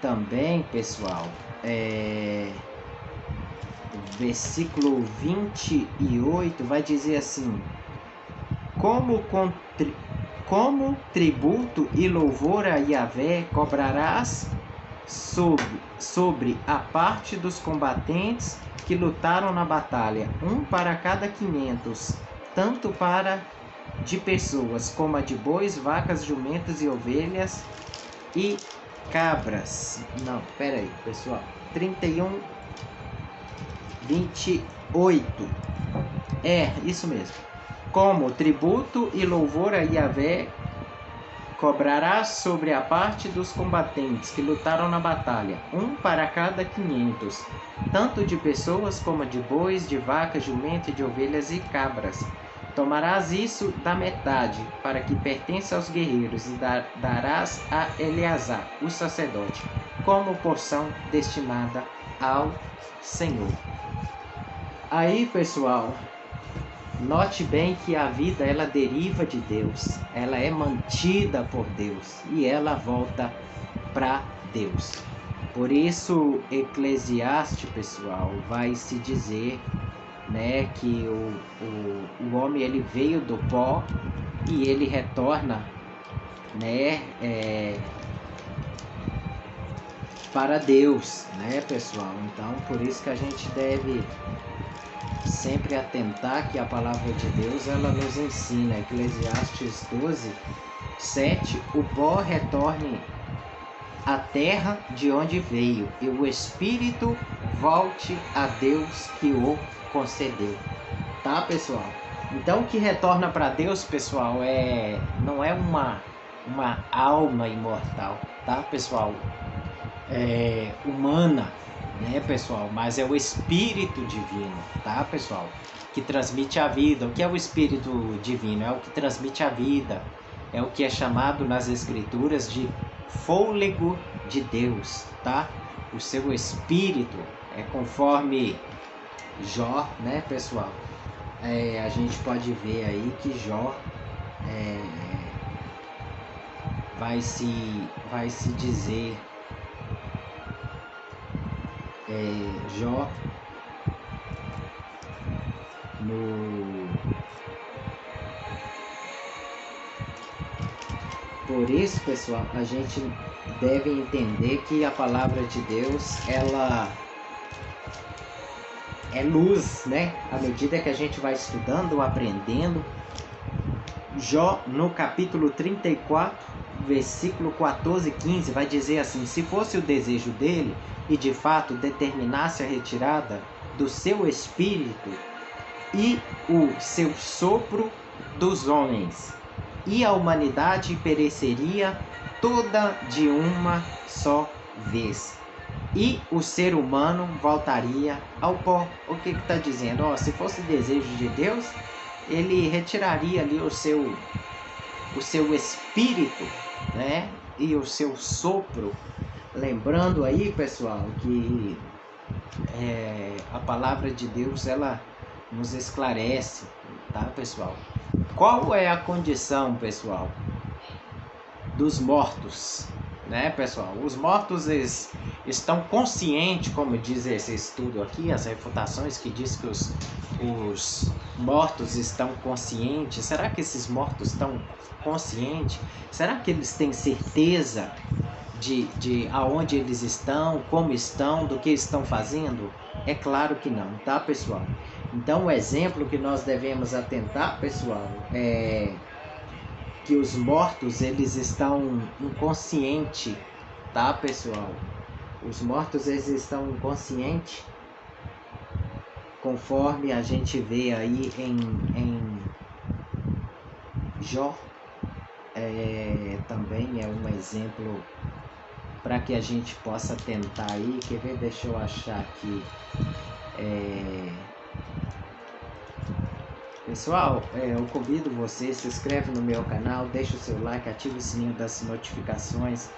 também, pessoal, versículo 28 vai dizer assim: como tributo e louvor a Yahvé cobrarás sobre a parte dos combatentes que lutaram na batalha, um para cada 500, tanto para de pessoas como a de bois, vacas, jumentos e ovelhas e cabras. Não, pera aí, pessoal. 31, 28. Isso mesmo. Como tributo e louvor a Yahvé cobrarás sobre a parte dos combatentes que lutaram na batalha, um para cada 500, tanto de pessoas como de bois, de vacas, jumento, de ovelhas e cabras. Tomarás isso da metade, para que pertença aos guerreiros, e darás a Eleazar, o sacerdote, como porção destinada ao Senhor. Aí, pessoal, note bem que a vida ela deriva de Deus, ela é mantida por Deus e ela volta para Deus. Por isso, Eclesiastes, pessoal, vai se dizer, né, que o homem ele veio do pó e ele retorna, né, para Deus, né, pessoal? Então, por isso que a gente deve sempre atentar que a palavra de Deus ela nos ensina, Eclesiastes 12, 7, o pó retorne à terra de onde veio, e o espírito volte a Deus que o concedeu. Tá, pessoal? Então, o que retorna para Deus, pessoal, não é uma alma imortal, tá, pessoal? Humana, né, pessoal? Mas é o Espírito Divino, tá, pessoal? Que transmite a vida. O que é o Espírito Divino? É o que transmite a vida. É o que é chamado nas Escrituras de fôlego de Deus, tá? O seu Espírito é conforme Jó, né, pessoal? A gente pode ver aí que Jó, é, vai se dizer Jó Por isso, pessoal, a gente deve entender que a palavra de Deus, ela é luz, né? À medida que a gente vai estudando, aprendendo. Jó, no capítulo 34, versículo 14 e 15, vai dizer assim: se fosse o desejo dele e de fato determinasse a retirada do seu espírito e o seu sopro dos homens, e a humanidade pereceria toda de uma só vez, e o ser humano voltaria ao pó. O que está dizendo? Se fosse desejo de Deus, ele retiraria ali o seu espírito, né? E o seu sopro. Lembrando aí, pessoal, que a palavra de Deus, ela nos esclarece, tá, pessoal? Qual é a condição, pessoal, dos mortos, né, pessoal? Os mortos, eles estão conscientes, como diz esse estudo aqui, as refutações que diz que os mortos estão conscientes. Será que esses mortos estão conscientes? Será que eles têm certeza de aonde eles estão, como estão, do que estão fazendo? É claro que não, tá, pessoal? Então, o exemplo que nós devemos atentar, pessoal, é que os mortos, eles estão inconscientes, tá, pessoal? Os mortos, eles estão inconscientes, conforme a gente vê aí em Jó. Também é um exemplo para que a gente possa tentar aí. Quer ver? Deixa eu achar aqui. Pessoal, eu convido você, se inscreve no meu canal, deixa o seu like, ativa o sininho das notificações.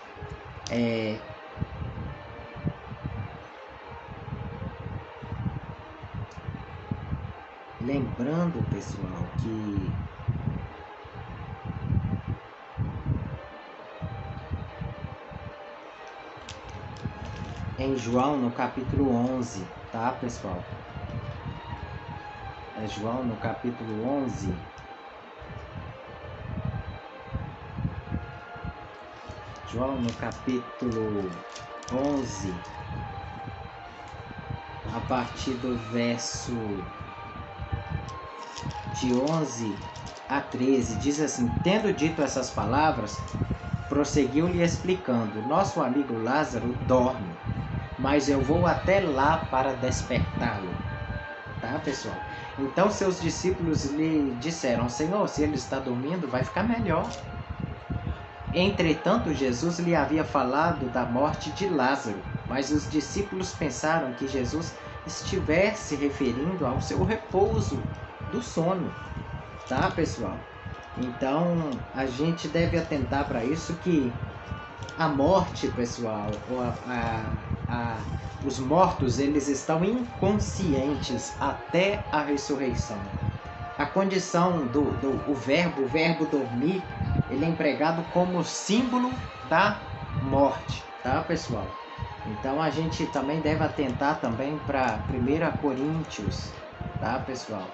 Lembrando, pessoal, que em João, no capítulo 11, tá, pessoal? João, no capítulo 11. João, no capítulo 11, a partir do verso de 11 a 13, diz assim: tendo dito essas palavras, prosseguiu-lhe explicando: nosso amigo Lázaro dorme, mas eu vou até lá para despertá-lo. Tá, pessoal? Então seus discípulos lhe disseram: Senhor, se ele está dormindo, vai ficar melhor. Entretanto, Jesus lhe havia falado da morte de Lázaro, mas os discípulos pensaram que Jesus estivesse referindo ao seu repouso do sono. Tá, pessoal? Então, a gente deve atentar para isso, que a morte, pessoal, os mortos, eles estão inconscientes até a ressurreição. A condição o verbo dormir, ele é empregado como símbolo da morte, tá, pessoal? Então a gente também deve atentar também para 1 Coríntios, tá, pessoal?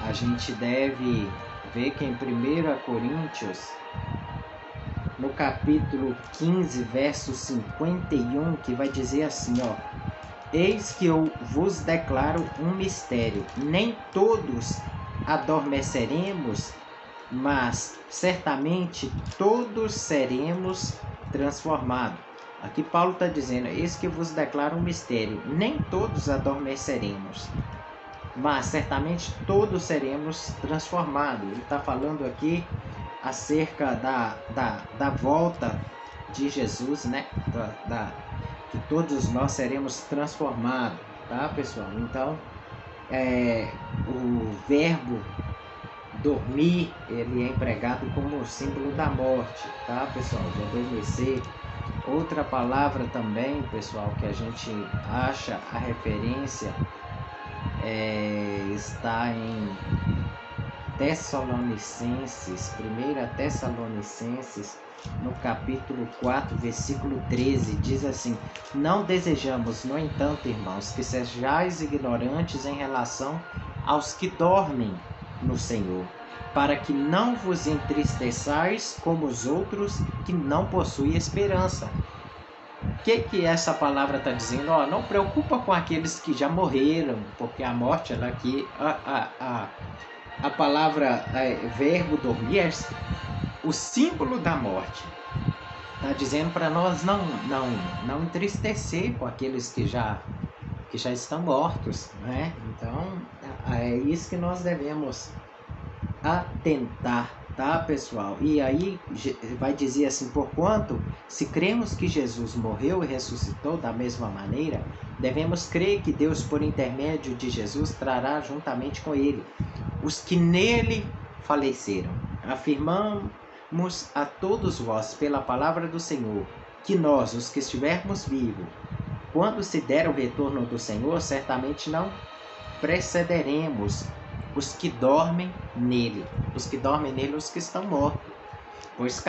A gente deve ver que em 1 Coríntios, no capítulo 15, verso 51, que vai dizer assim, eis que eu vos declaro um mistério, nem todos adormeceremos, mas certamente todos seremos transformados. Aqui Paulo está dizendo: eis que eu vos declaro um mistério, nem todos adormeceremos, mas certamente todos seremos transformados. Ele está falando aqui acerca da volta de Jesus, né? Que todos nós seremos transformados, tá, pessoal? Então, o verbo dormir, ele é empregado como símbolo da morte, tá, pessoal? De adormecer. Outra palavra também, pessoal, que a gente acha a referência está em Tessalonicenses, 1 Tessalonicenses, no capítulo 4, versículo 13, diz assim: não desejamos, no entanto, irmãos, que sejais ignorantes em relação aos que dormem no Senhor, para que não vos entristeçais como os outros que não possuem esperança. O que essa palavra está dizendo? Não preocupa com aqueles que já morreram, porque a morte, ela aqui, a palavra verbo dormir é o símbolo da morte. Está dizendo para nós não entristecer com aqueles que já estão mortos, né? Então é isso que nós devemos atentar, tá, pessoal? E aí vai dizer assim: porquanto, se cremos que Jesus morreu e ressuscitou da mesma maneira, devemos crer que Deus, por intermédio de Jesus, trará juntamente com ele os que nele faleceram. Afirmamos a todos vós, pela palavra do Senhor, que nós, os que estivermos vivos, quando se der o retorno do Senhor, certamente não precederemos os que dormem nele. Os que dormem nele, os que estão mortos. Pois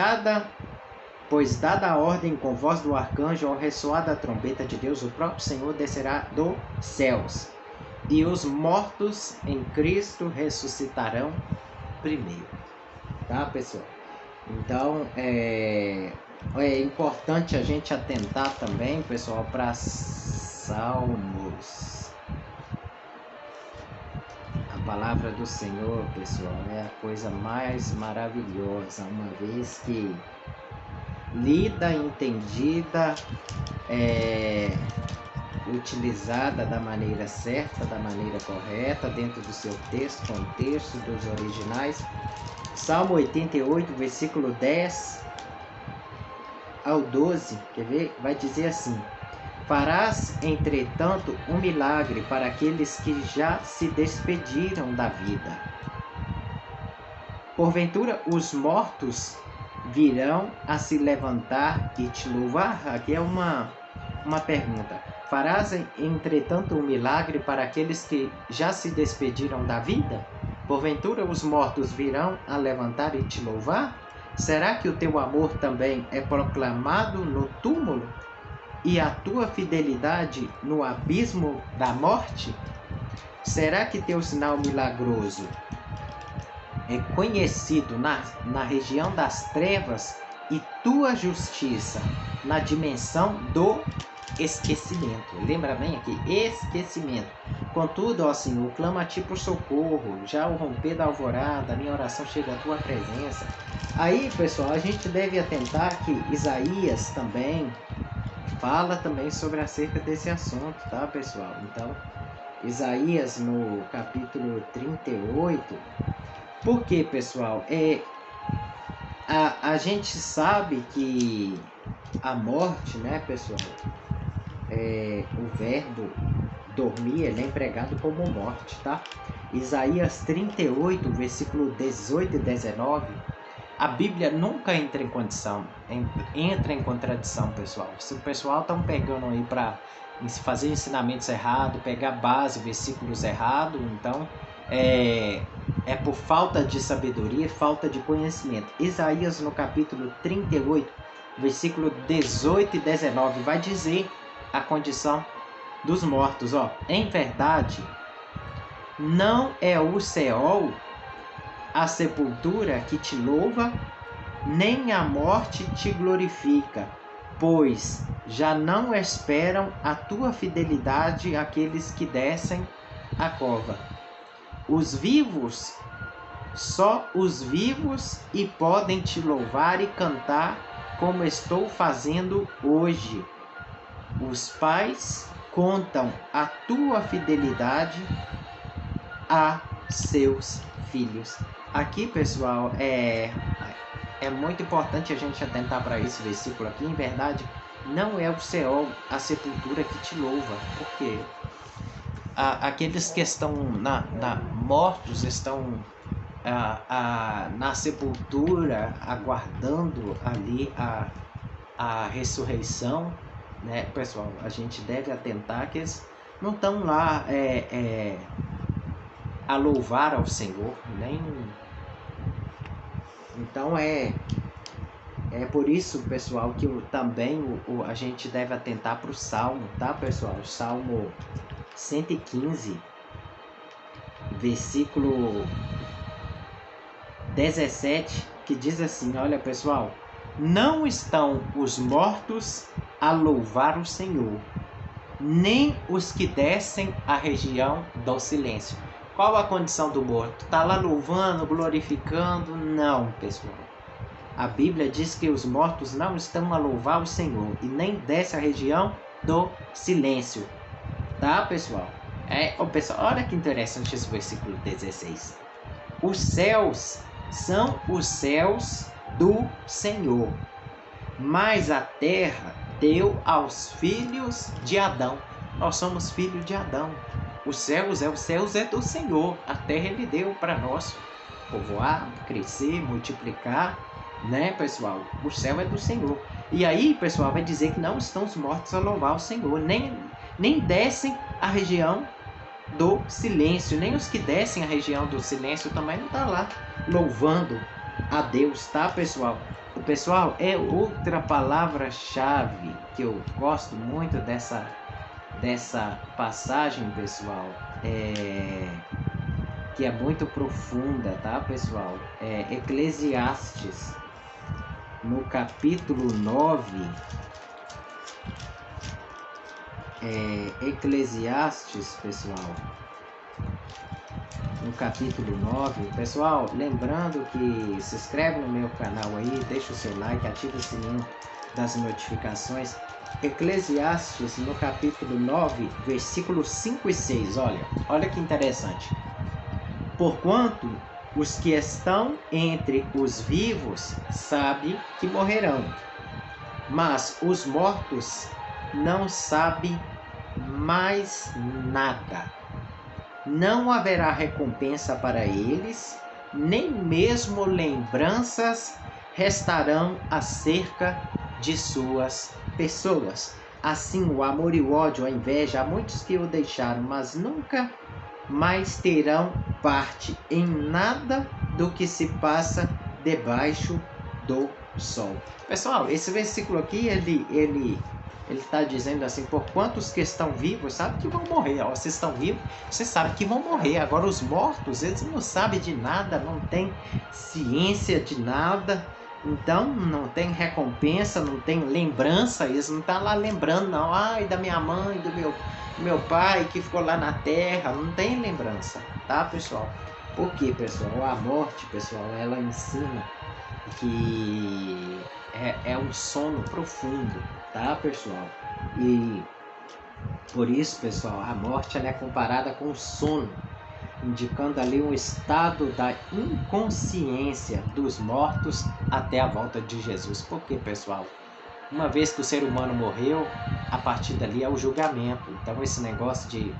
dada a ordem com voz do arcanjo, ao ressoar da trombeta de Deus, o próprio Senhor descerá dos céus, e os mortos em Cristo ressuscitarão primeiro. Tá, pessoal? Então, é importante a gente atentar também, pessoal, para Salmos. A palavra do Senhor, pessoal, é a coisa mais maravilhosa, uma vez que lida, entendida, utilizada da maneira certa, da maneira correta, dentro do seu texto, contexto dos originais. Salmo 88, versículo 10 ao 12, quer ver? Vai dizer assim: farás, entretanto, um milagre para aqueles que já se despediram da vida. Porventura, os mortos virão a se levantar e te louvar? Aqui é uma pergunta. Farás, entretanto, um milagre para aqueles que já se despediram da vida? Porventura, os mortos virão a levantar e te louvar? Será que o teu amor também é proclamado no túmulo? E a tua fidelidade no abismo da morte? Será que teu sinal milagroso é conhecido na região das trevas e tua justiça na dimensão do esquecimento? Lembra bem aqui, esquecimento. Contudo, ó Senhor, clamo a ti por socorro, já ao romper da alvorada, a minha oração chega à tua presença. Aí, pessoal, a gente deve atentar que Isaías também fala também sobre acerca desse assunto, tá, pessoal? Então, Isaías no capítulo 38. Por quê, pessoal? A gente sabe que a morte, né, pessoal, o verbo dormir, ele é empregado como morte, tá? Isaías 38, versículo 18 e 19, a Bíblia nunca entra em contradição, pessoal. Se o pessoal estão pegando aí para fazer ensinamentos errados, pegar base, versículos errados, então é por falta de sabedoria, falta de conhecimento. Isaías no capítulo 38, versículo 18 e 19, vai dizer a condição dos mortos. Em verdade, não é o Seol, a sepultura, que te louva, nem a morte te glorifica, pois já não esperam a tua fidelidade aqueles que descem a cova. Os vivos, só os vivos e podem te louvar e cantar, como estou fazendo hoje. Os pais contam a tua fidelidade a seus filhos. Aqui, pessoal, é muito importante a gente atentar para esse versículo aqui. Em verdade, não é o Seol, a sepultura, que te louva, porque aqueles que estão mortos estão na sepultura, aguardando ali a ressurreição, né, pessoal? A gente deve atentar que eles não estão lá a louvar ao Senhor, nem... Então é por isso, pessoal, que também a gente deve atentar para o Salmo, tá, pessoal? O Salmo 115, versículo 17, que diz assim, olha, pessoal, não estão os mortos a louvar o Senhor, nem os que descem à região do silêncio. Qual a condição do morto? Está lá louvando, glorificando? Não, pessoal. A Bíblia diz que os mortos não estão a louvar o Senhor e nem desce à região do silêncio. Tá, pessoal? Pessoal, olha que interessante esse versículo 16. Os céus são os céus do Senhor, mas a terra deu aos filhos de Adão. Nós somos filhos de Adão. Os céus é do Senhor. A terra Ele deu para nós povoar, crescer, multiplicar, né, pessoal? O céu é do Senhor. E aí, pessoal, vai dizer que não estão os mortos a louvar o Senhor, nem descem à região do silêncio, nem os que descem à região do silêncio também não estão lá louvando a Deus, tá, pessoal? Pessoal, é outra palavra-chave que eu gosto muito dessa passagem, pessoal, que é muito profunda, tá, pessoal? Eclesiastes, no capítulo 9, Eclesiastes, pessoal, no capítulo 9, pessoal, lembrando que se inscreve no meu canal aí, deixa o seu like, ativa o sininho das notificações. Eclesiastes, no capítulo 9, versículos 5 e 6, olha que interessante. Porquanto os que estão entre os vivos sabem que morrerão, mas os mortos não sabem mais nada. Não haverá recompensa para eles, nem mesmo lembranças restarão acerca de suas pessoas. Assim, o amor e o ódio, a inveja, há muitos que o deixaram, mas nunca mais terão parte em nada do que se passa debaixo do sol. Pessoal, esse versículo aqui, ele está dizendo assim, por quantos que estão vivos, sabe que vão morrer. Ó, vocês estão vivos, vocês sabem que vão morrer. Agora os mortos, eles não sabem de nada, não tem ciência de nada. Então não tem recompensa, não tem lembrança, eles não estão lá lembrando não, ai, da minha mãe, do meu pai que ficou lá na terra, não tem lembrança, tá, pessoal? Por quê, pessoal? A morte, pessoal, ela ensina que é um sono profundo, tá, pessoal? E por isso, pessoal, a morte ela é comparada com o sono, indicando ali um estado da inconsciência dos mortos até a volta de Jesus. Por quê, pessoal? Uma vez que o ser humano morreu, a partir dali é o julgamento. Então esse negócio de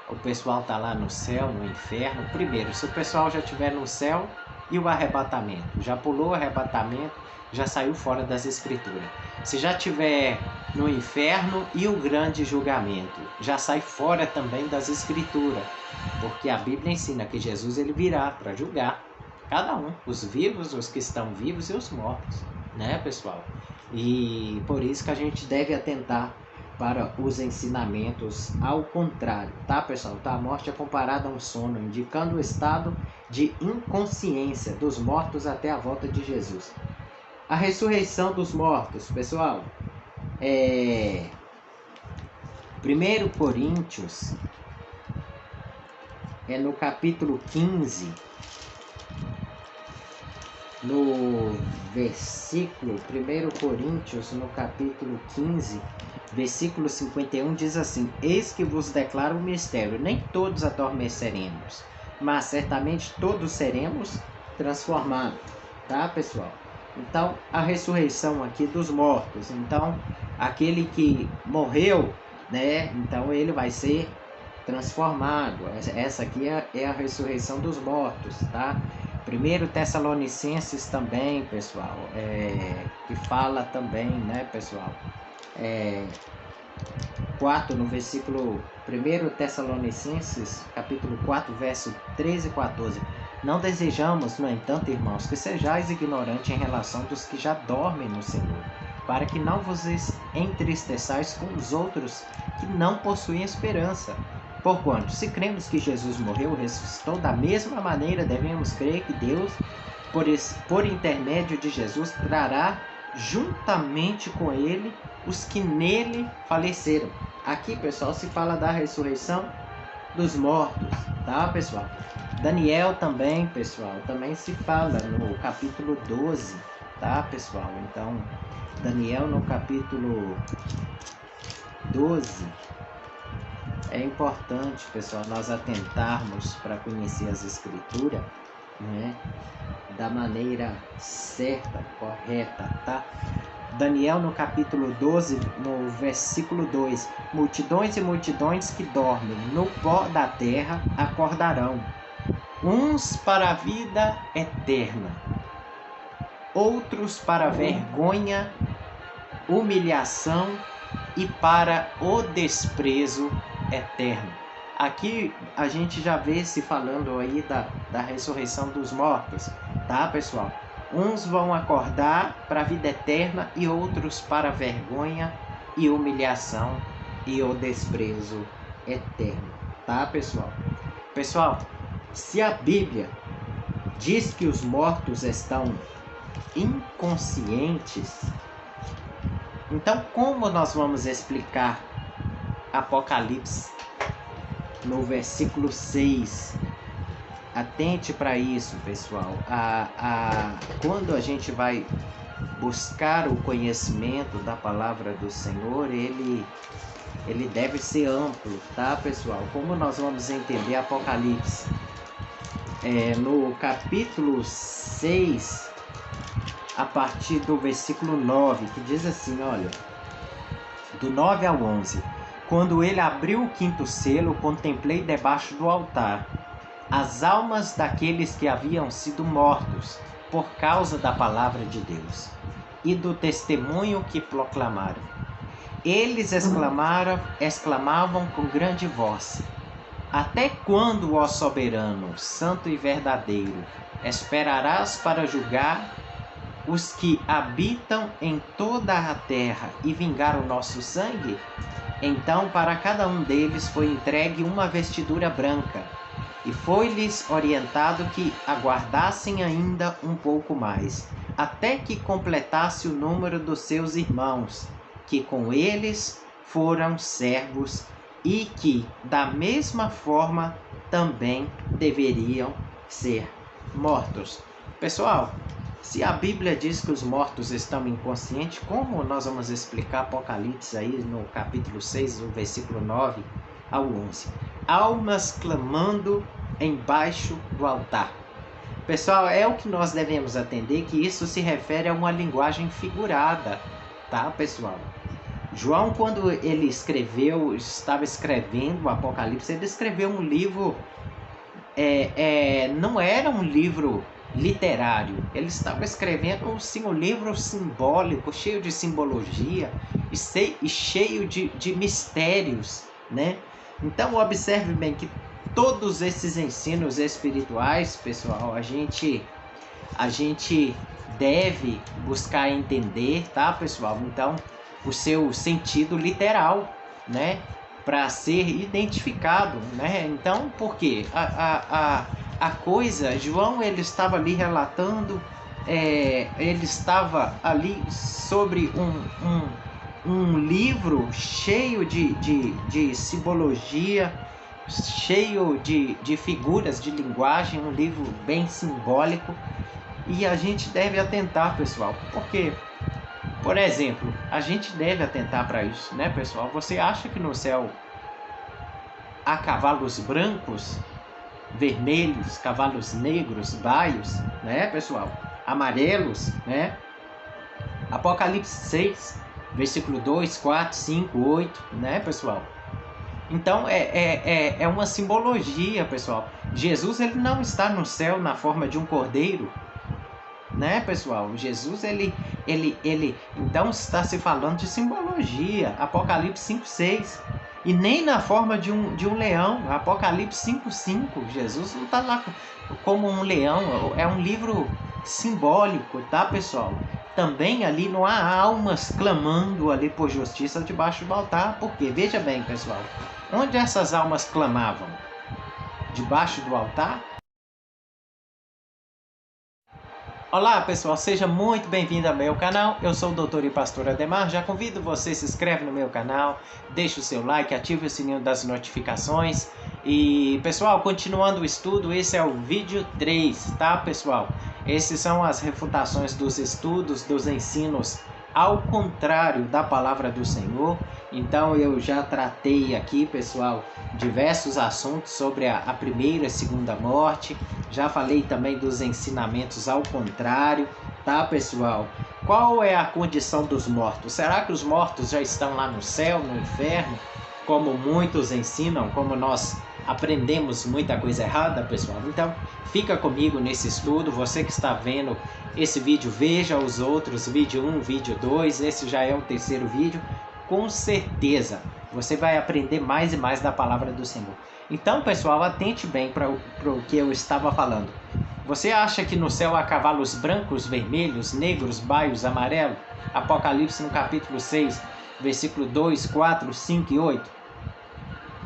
o pessoal tá lá no céu, no inferno, primeiro, se o pessoal já estiver no céu, e o arrebatamento? Já pulou o arrebatamento, já saiu fora das escrituras. Se já estiver no inferno, e o grande julgamento? Já sai fora também das escrituras, porque a Bíblia ensina que Jesus ele virá para julgar cada um, os vivos, os que estão vivos e os mortos, né, pessoal? E por isso que a gente deve atentar para os ensinamentos ao contrário, tá, pessoal? Tá? A morte é comparada a um sono, indicando o estado de inconsciência dos mortos até a volta de Jesus. A ressurreição dos mortos, pessoal, 1 Coríntios, no capítulo 15, no versículo, 1 Coríntios, no capítulo 15, versículo 51, diz assim: eis que vos declaro o mistério, nem todos adormeceremos, mas certamente todos seremos transformados, tá, pessoal? Então, a ressurreição aqui dos mortos, então, aquele que morreu, né, então ele vai ser transformado. Essa aqui é a ressurreição dos mortos, tá? 1 Tessalonicenses também, pessoal, que fala também, né, pessoal, 4, no versículo 1 Tessalonicenses, capítulo 4, verso 13 e 14. Não desejamos, no entanto, irmãos, que sejais ignorantes em relação dos que já dormem no Senhor, para que não vos entristeçais com os outros que não possuem esperança. Porquanto, se cremos que Jesus morreu e ressuscitou, da mesma maneira devemos crer que Deus, por intermédio de Jesus, trará juntamente com ele os que nele faleceram. Aqui, pessoal, se fala da ressurreição dos mortos, tá, pessoal? Daniel também, pessoal, também se fala no capítulo 12, tá, pessoal? Então, Daniel no capítulo 12, é importante, pessoal, nós atentarmos para conhecer as escrituras, né, da maneira certa, correta, tá? Daniel no capítulo 12, no versículo 2: multidões e multidões que dormem no pó da terra acordarão, uns para a vida eterna, outros para a vergonha, humilhação e para o desprezo eterno. Aqui a gente já vê se falando aí da ressurreição dos mortos, tá, pessoal? Uns vão acordar para a vida eterna e outros para a vergonha e humilhação e o desprezo eterno, tá, pessoal? Pessoal, se a Bíblia diz que os mortos estão inconscientes, então como nós vamos explicar Apocalipse no versículo 6? Atente para isso, pessoal. Quando a gente vai buscar o conhecimento da palavra do Senhor, ele deve ser amplo, tá, pessoal? Como nós vamos entender Apocalipse? No capítulo 6, a partir do versículo 9, que diz assim, olha, do 9 ao 11. Quando ele abriu o quinto selo, contemplei debaixo do altar as almas daqueles que haviam sido mortos por causa da palavra de Deus e do testemunho que proclamaram. Eles exclamavam com grande voz: até quando, ó soberano, santo e verdadeiro, esperarás para julgar os que habitam em toda a terra e vingar o nosso sangue? Então para cada um deles foi entregue uma vestidura branca, e foi-lhes orientado que aguardassem ainda um pouco mais, até que completasse o número dos seus irmãos, que com eles foram servos e que, da mesma forma, também deveriam ser mortos. Pessoal, se a Bíblia diz que os mortos estão inconscientes, como nós vamos explicar Apocalipse aí no capítulo 6, o versículo 9 ao 11? Almas clamando embaixo do altar. Pessoal, é o que nós devemos atender, que isso se refere a uma linguagem figurada, tá, pessoal? João, quando ele estava escrevendo o Apocalipse, ele escreveu um livro, não era um livro literário, ele estava escrevendo um livro simbólico, cheio de simbologia e cheio de mistérios, né? Então observe bem que todos esses ensinos espirituais, pessoal, a gente deve buscar entender, tá, pessoal? Então, o seu sentido literal, né, para ser identificado, né? Então, por quê? A coisa, João, ele estava ali relatando, ele estava ali sobre um livro cheio de simbologia, cheio de figuras de linguagem, um livro bem simbólico, e a gente deve atentar, pessoal, porque, por exemplo, a gente deve atentar para isso, né, pessoal? Você acha que no céu há cavalos brancos, vermelhos, cavalos negros, baios, né, pessoal? Amarelos, né? Apocalipse 6, versículo 2, 4, 5, 8, né, pessoal? Então é uma simbologia, pessoal. Jesus, ele não está no céu na forma de um cordeiro, né, pessoal? Jesus, ele Então está se falando de simbologia, Apocalipse 5:6. E nem na forma de um leão, Apocalipse 5:5. Jesus não está lá como um leão, é um livro simbólico, tá, pessoal? Também ali não há almas clamando ali por justiça debaixo do altar, porque veja bem, pessoal, onde essas almas clamavam? Debaixo do altar? Olá pessoal, seja muito bem-vindo ao meu canal. Eu sou o Dr. e Pastor Ademar. Já convido você, se inscreve no meu canal, deixe o seu like, ative o sininho das notificações. E pessoal, continuando o estudo, esse é o vídeo 3, tá pessoal? Esses são as refutações dos estudos, dos ensinos ao contrário da palavra do Senhor. Então eu já tratei aqui, pessoal, diversos assuntos sobre a primeira e segunda morte. Já falei também dos ensinamentos ao contrário, tá, pessoal? Qual é a condição dos mortos? Será que os mortos já estão lá no céu, no inferno? Como muitos ensinam, como nós aprendemos muita coisa errada, pessoal. Então, fica comigo nesse estudo. Você que está vendo esse vídeo, veja os outros, vídeo 1, vídeo 2, esse já é o terceiro vídeo. Com certeza, você vai aprender mais e mais da palavra do Senhor. Então, pessoal, atente bem para o que eu estava falando. Você acha que no céu há cavalos brancos, vermelhos, negros, baios, amarelos? Apocalipse no capítulo 6, versículo 2, 4, 5 e 8.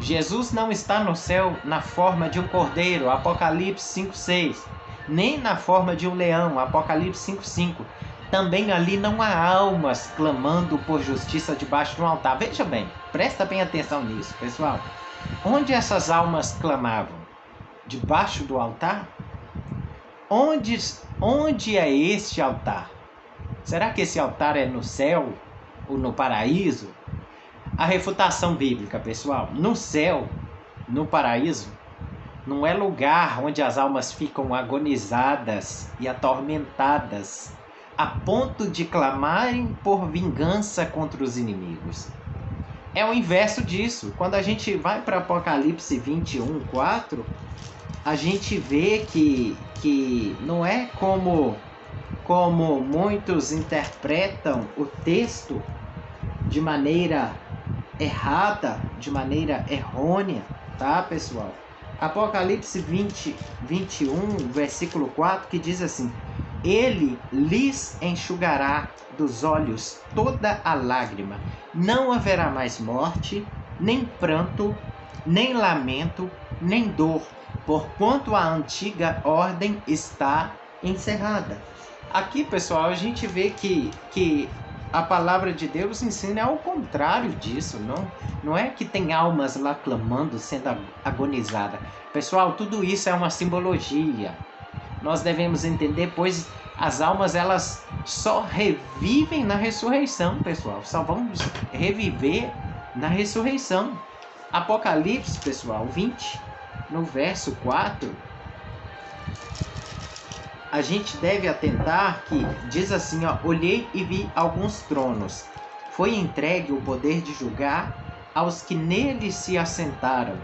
Jesus não está no céu na forma de um cordeiro, Apocalipse 5:6, nem na forma de um leão, Apocalipse 5:5. Também ali não há almas clamando por justiça debaixo de um altar. Veja bem, presta bem atenção nisso, pessoal. Onde essas almas clamavam? Debaixo do altar? Onde é este altar? Será que esse altar é no céu ou no paraíso? A refutação bíblica, pessoal, no céu, no paraíso, não é lugar onde as almas ficam agonizadas e atormentadas, a ponto de clamarem por vingança contra os inimigos. É o inverso disso. Quando a gente vai para Apocalipse 21:4, a gente vê que não é como muitos interpretam o texto de maneira errada, de maneira errônea, tá, pessoal? Apocalipse 21, versículo 4, que diz assim: Ele lhes enxugará dos olhos toda a lágrima, não haverá mais morte, nem pranto, nem lamento, nem dor, porquanto a antiga ordem está encerrada. Aqui, pessoal, a gente vê que a palavra de Deus ensina ao contrário disso. Não é que tem almas lá clamando, sendo agonizada. Pessoal, tudo isso é uma simbologia. Nós devemos entender, pois as almas elas só revivem na ressurreição, pessoal. Só vamos reviver na ressurreição. Apocalipse, pessoal, 20, no verso 4... a gente deve atentar que diz assim, ó: Olhei e vi alguns tronos. Foi entregue o poder de julgar aos que neles se assentaram.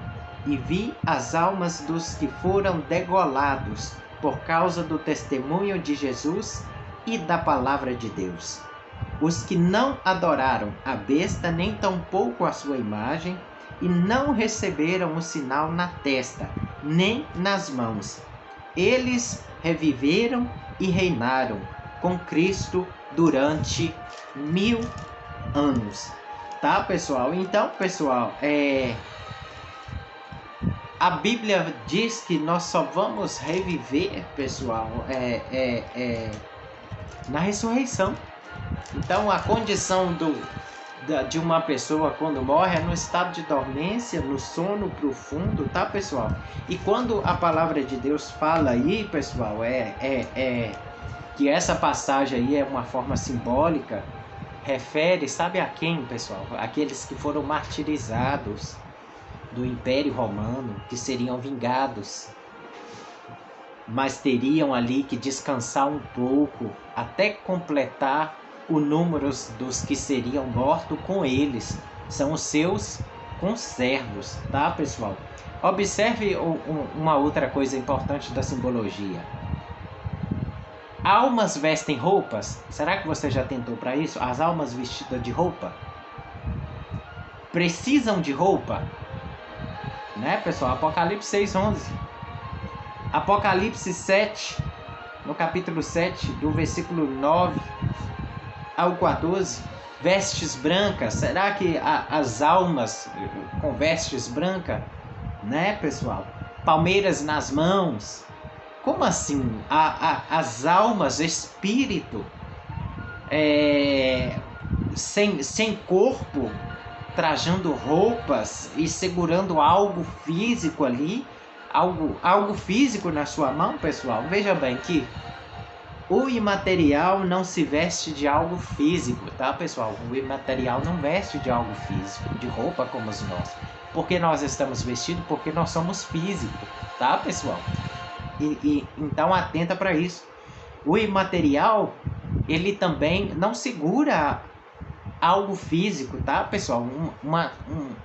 E vi as almas dos que foram degolados por causa do testemunho de Jesus e da palavra de Deus. Os que não adoraram a besta, nem tampouco a sua imagem, e não receberam o sinal na testa, nem nas mãos. Eles reviveram e reinaram com Cristo durante 1000 anos. Tá, pessoal? Então, pessoal, a Bíblia diz que nós só vamos reviver, pessoal, na ressurreição. Então, a condição de uma pessoa quando morre é no estado de dormência, no sono profundo, tá, pessoal? E quando a palavra de Deus fala aí, pessoal, que essa passagem aí é uma forma simbólica, refere, sabe a quem, pessoal? Aqueles que foram martirizados do Império Romano, que seriam vingados, mas teriam ali que descansar um pouco até completar o número dos que seriam mortos com eles. São os seus conservos, tá, pessoal? Observe uma outra coisa importante da simbologia. almas vestem roupas? Será que você já tentou para isso? As almas vestidas de roupa? Precisam de roupa? Né, pessoal? Apocalipse 6:11. Apocalipse 7, no capítulo 7, do versículo 9 ao 14. Vestes brancas. Será que as almas com vestes brancas? Né, pessoal? Palmeiras nas mãos. Como assim? As almas, espírito, sem corpo, trajando roupas e segurando algo físico ali, algo físico na sua mão, pessoal. Veja bem que o imaterial não se veste de algo físico, tá, pessoal? O imaterial não veste de algo físico, de roupa como nós. Porque nós estamos vestidos? Porque nós somos físicos, tá, pessoal? Então atenta para isso. O imaterial, ele também não segura algo físico, tá, pessoal?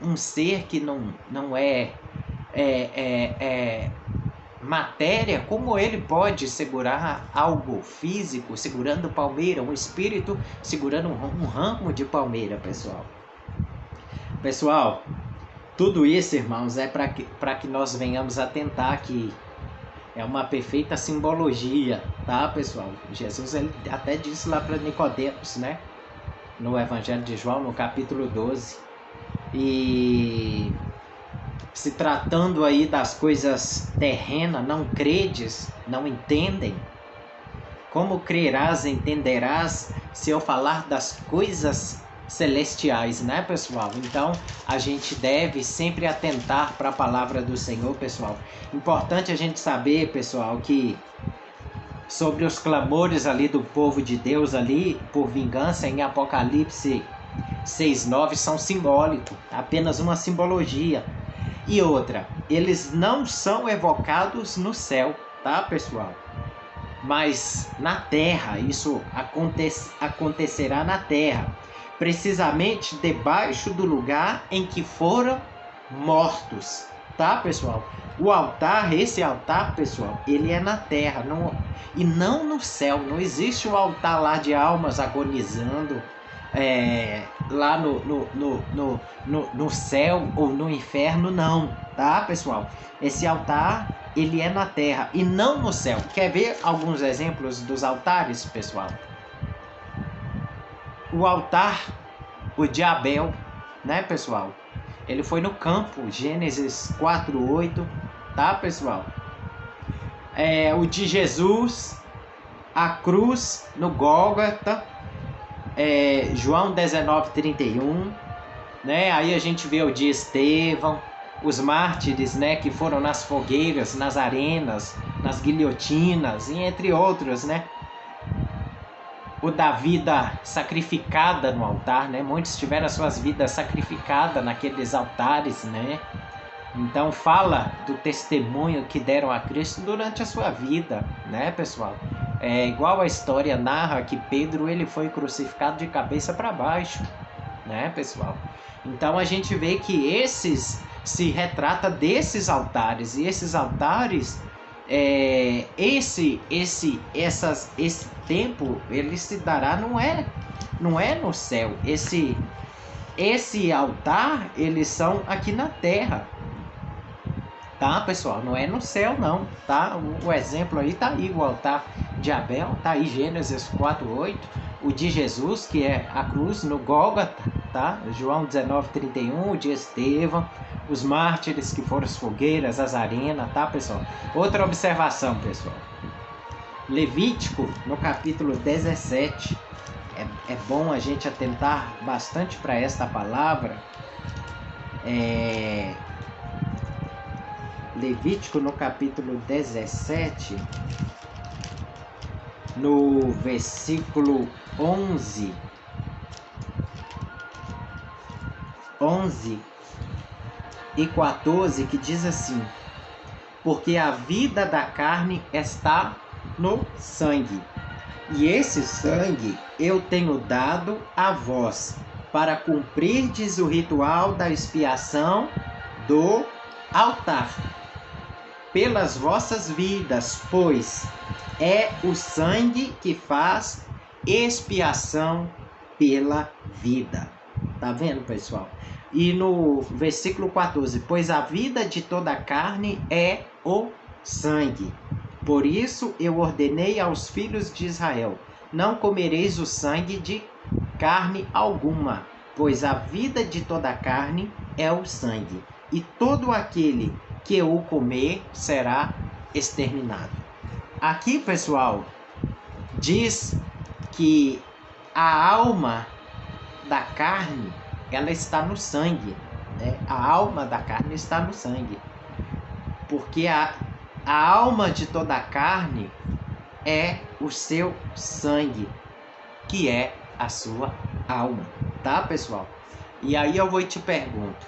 Um ser que não é matéria, como ele pode segurar algo físico, segurando palmeira, um espírito segurando um ramo de palmeira, pessoal? Pessoal, tudo isso, irmãos, é para que nós venhamos atentar aqui. É uma perfeita simbologia, tá, pessoal? Jesus, ele até disse lá para Nicodemos, né? No Evangelho de João, no capítulo 12. E se tratando aí das coisas terrenas, não credes, não entendem? Como crerás, entenderás, se eu falar das coisas celestiais, né, pessoal? Então, a gente deve sempre atentar para a palavra do Senhor, pessoal. Importante a gente saber, pessoal, que sobre os clamores ali do povo de Deus ali por vingança em Apocalipse 6:9 são simbólicos, apenas uma simbologia. E outra, eles não são evocados no céu, tá, pessoal? Mas na terra, isso acontecerá na terra, precisamente debaixo do lugar em que foram mortos, tá, pessoal? O altar, esse altar, pessoal, ele é na terra, e não no céu. Não existe um altar lá de almas agonizando lá no céu ou no inferno, não, tá, pessoal? Esse altar, ele é na terra e não no céu. Quer ver alguns exemplos dos altares, pessoal? O altar, o de Abel, né, pessoal? Ele foi no campo, Gênesis 4:8, tá, pessoal? O de Jesus, a cruz no Gólgota, João 19:31, né? Aí a gente vê o de Estevão, os mártires, né, que foram nas fogueiras, nas arenas, nas guilhotinas, e entre outros, né? O da vida sacrificada no altar, né? Muitos tiveram as suas vidas sacrificadas naqueles altares, né? Então fala do testemunho que deram a Cristo durante a sua vida, né, pessoal? Igual a história narra que Pedro, ele foi crucificado de cabeça para baixo, né, pessoal? Então a gente vê que se retrata desses altares, e esses altares, esse tempo, ele se dará, não é no céu. Esse altar, eles são aqui na terra, tá, pessoal? Não é no céu, não, tá? O exemplo aí tá aí, o altar de Abel, tá aí, Gênesis 4:8. O de Jesus, que é a cruz no Gólgota, tá? João 19:31, o de Estevão, os mártires que foram as fogueiras, as arenas, tá, pessoal? Outra observação, pessoal. Levítico, no capítulo 17, é bom a gente atentar bastante para esta palavra. Levítico, no capítulo 17, no versículo 11 e 14, que diz assim: porque a vida da carne está no sangue, e esse sangue eu tenho dado a vós, para cumprirdes o ritual da expiação do altar, pelas vossas vidas, pois é o sangue que faz expiação pela vida. Tá vendo, pessoal? E no versículo 14, pois a vida de toda a carne é o sangue. Por isso eu ordenei aos filhos de Israel, não comereis o sangue de carne alguma, pois a vida de toda a carne é o sangue, e todo aquele que o comer será exterminado. Aqui, pessoal, diz que a alma da carne, ela está no sangue, né? A alma da carne está no sangue, porque a alma de toda a carne é o seu sangue, que é a sua alma, tá, pessoal? E aí eu vou e te pergunto,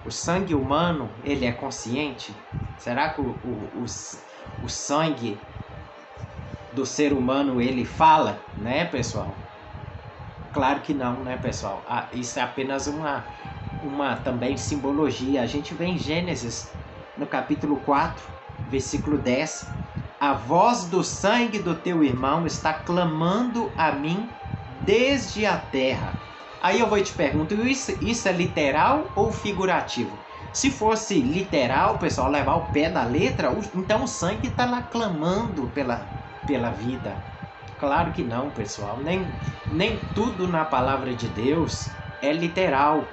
o sangue humano, ele é consciente? Será que o sangue do ser humano, ele fala, né, pessoal? Claro que não, né, pessoal? Isso é apenas uma também simbologia. A gente vê em Gênesis, no capítulo 4, versículo 10, a voz do sangue do teu irmão está clamando a mim desde a terra. Aí eu vou te perguntar, isso é literal ou figurativo? Se fosse literal, pessoal, levar o pé da letra, então o sangue está lá clamando pela vida. Claro que não, pessoal. Nem tudo na palavra de Deus é literal.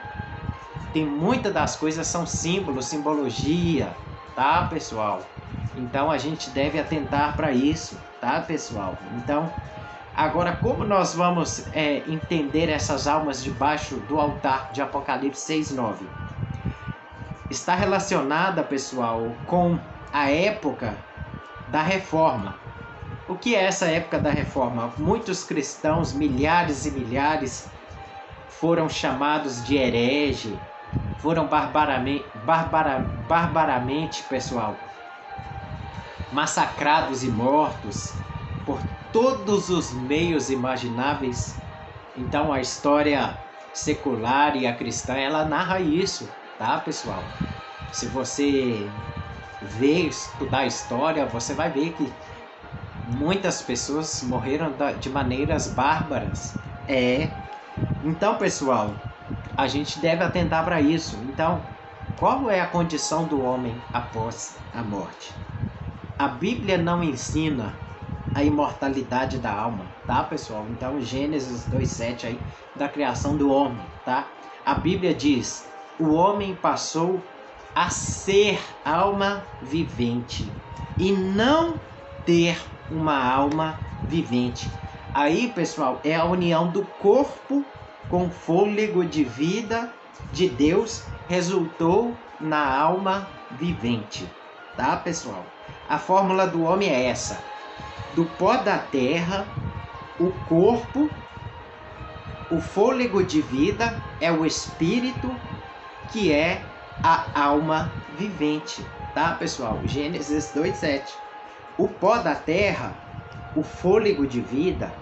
Tem muitas das coisas são símbolos, simbologia, tá, pessoal? Então a gente deve atentar para isso, tá, pessoal? Então, agora como nós vamos entender essas almas debaixo do altar de Apocalipse 6:9? Está relacionada, pessoal, com a época da Reforma. O que é essa época da Reforma? Muitos cristãos, milhares e milhares, foram chamados de herege, foram barbaramente, pessoal, massacrados e mortos por todos os meios imagináveis. Então a história secular e a cristã, ela narra isso, tá, pessoal? Se você estudar a história, você vai ver que muitas pessoas morreram de maneiras bárbaras. Então, pessoal, a gente deve atentar para isso. Então, qual é a condição do homem após a morte? A Bíblia não ensina a imortalidade da alma, tá, pessoal? Então, Gênesis 2:7 aí, da criação do homem, tá? A Bíblia diz, o homem passou a ser alma vivente e não ter uma alma vivente. Aí, pessoal, é a união do corpo com o fôlego de vida de Deus resultou na alma vivente, tá, pessoal? A fórmula do homem é essa: do pó da terra, o corpo, o fôlego de vida é o espírito, que é a alma vivente, tá, pessoal? Gênesis 2:7. O pó da terra, o fôlego de vida,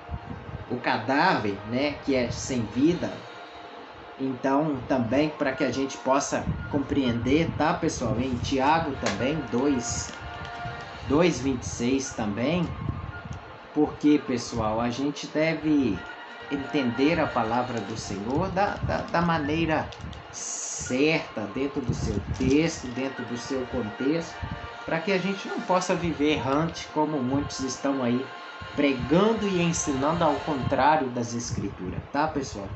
o cadáver, né, que é sem vida. Então, também para que a gente possa compreender, tá, pessoal? Em Tiago também, 2:26 também, porque, pessoal, a gente deve entender a palavra do Senhor da maneira certa, dentro do seu texto, dentro do seu contexto, para que a gente não possa viver errante como muitos estão aí pregando e ensinando ao contrário das escrituras, tá, pessoal?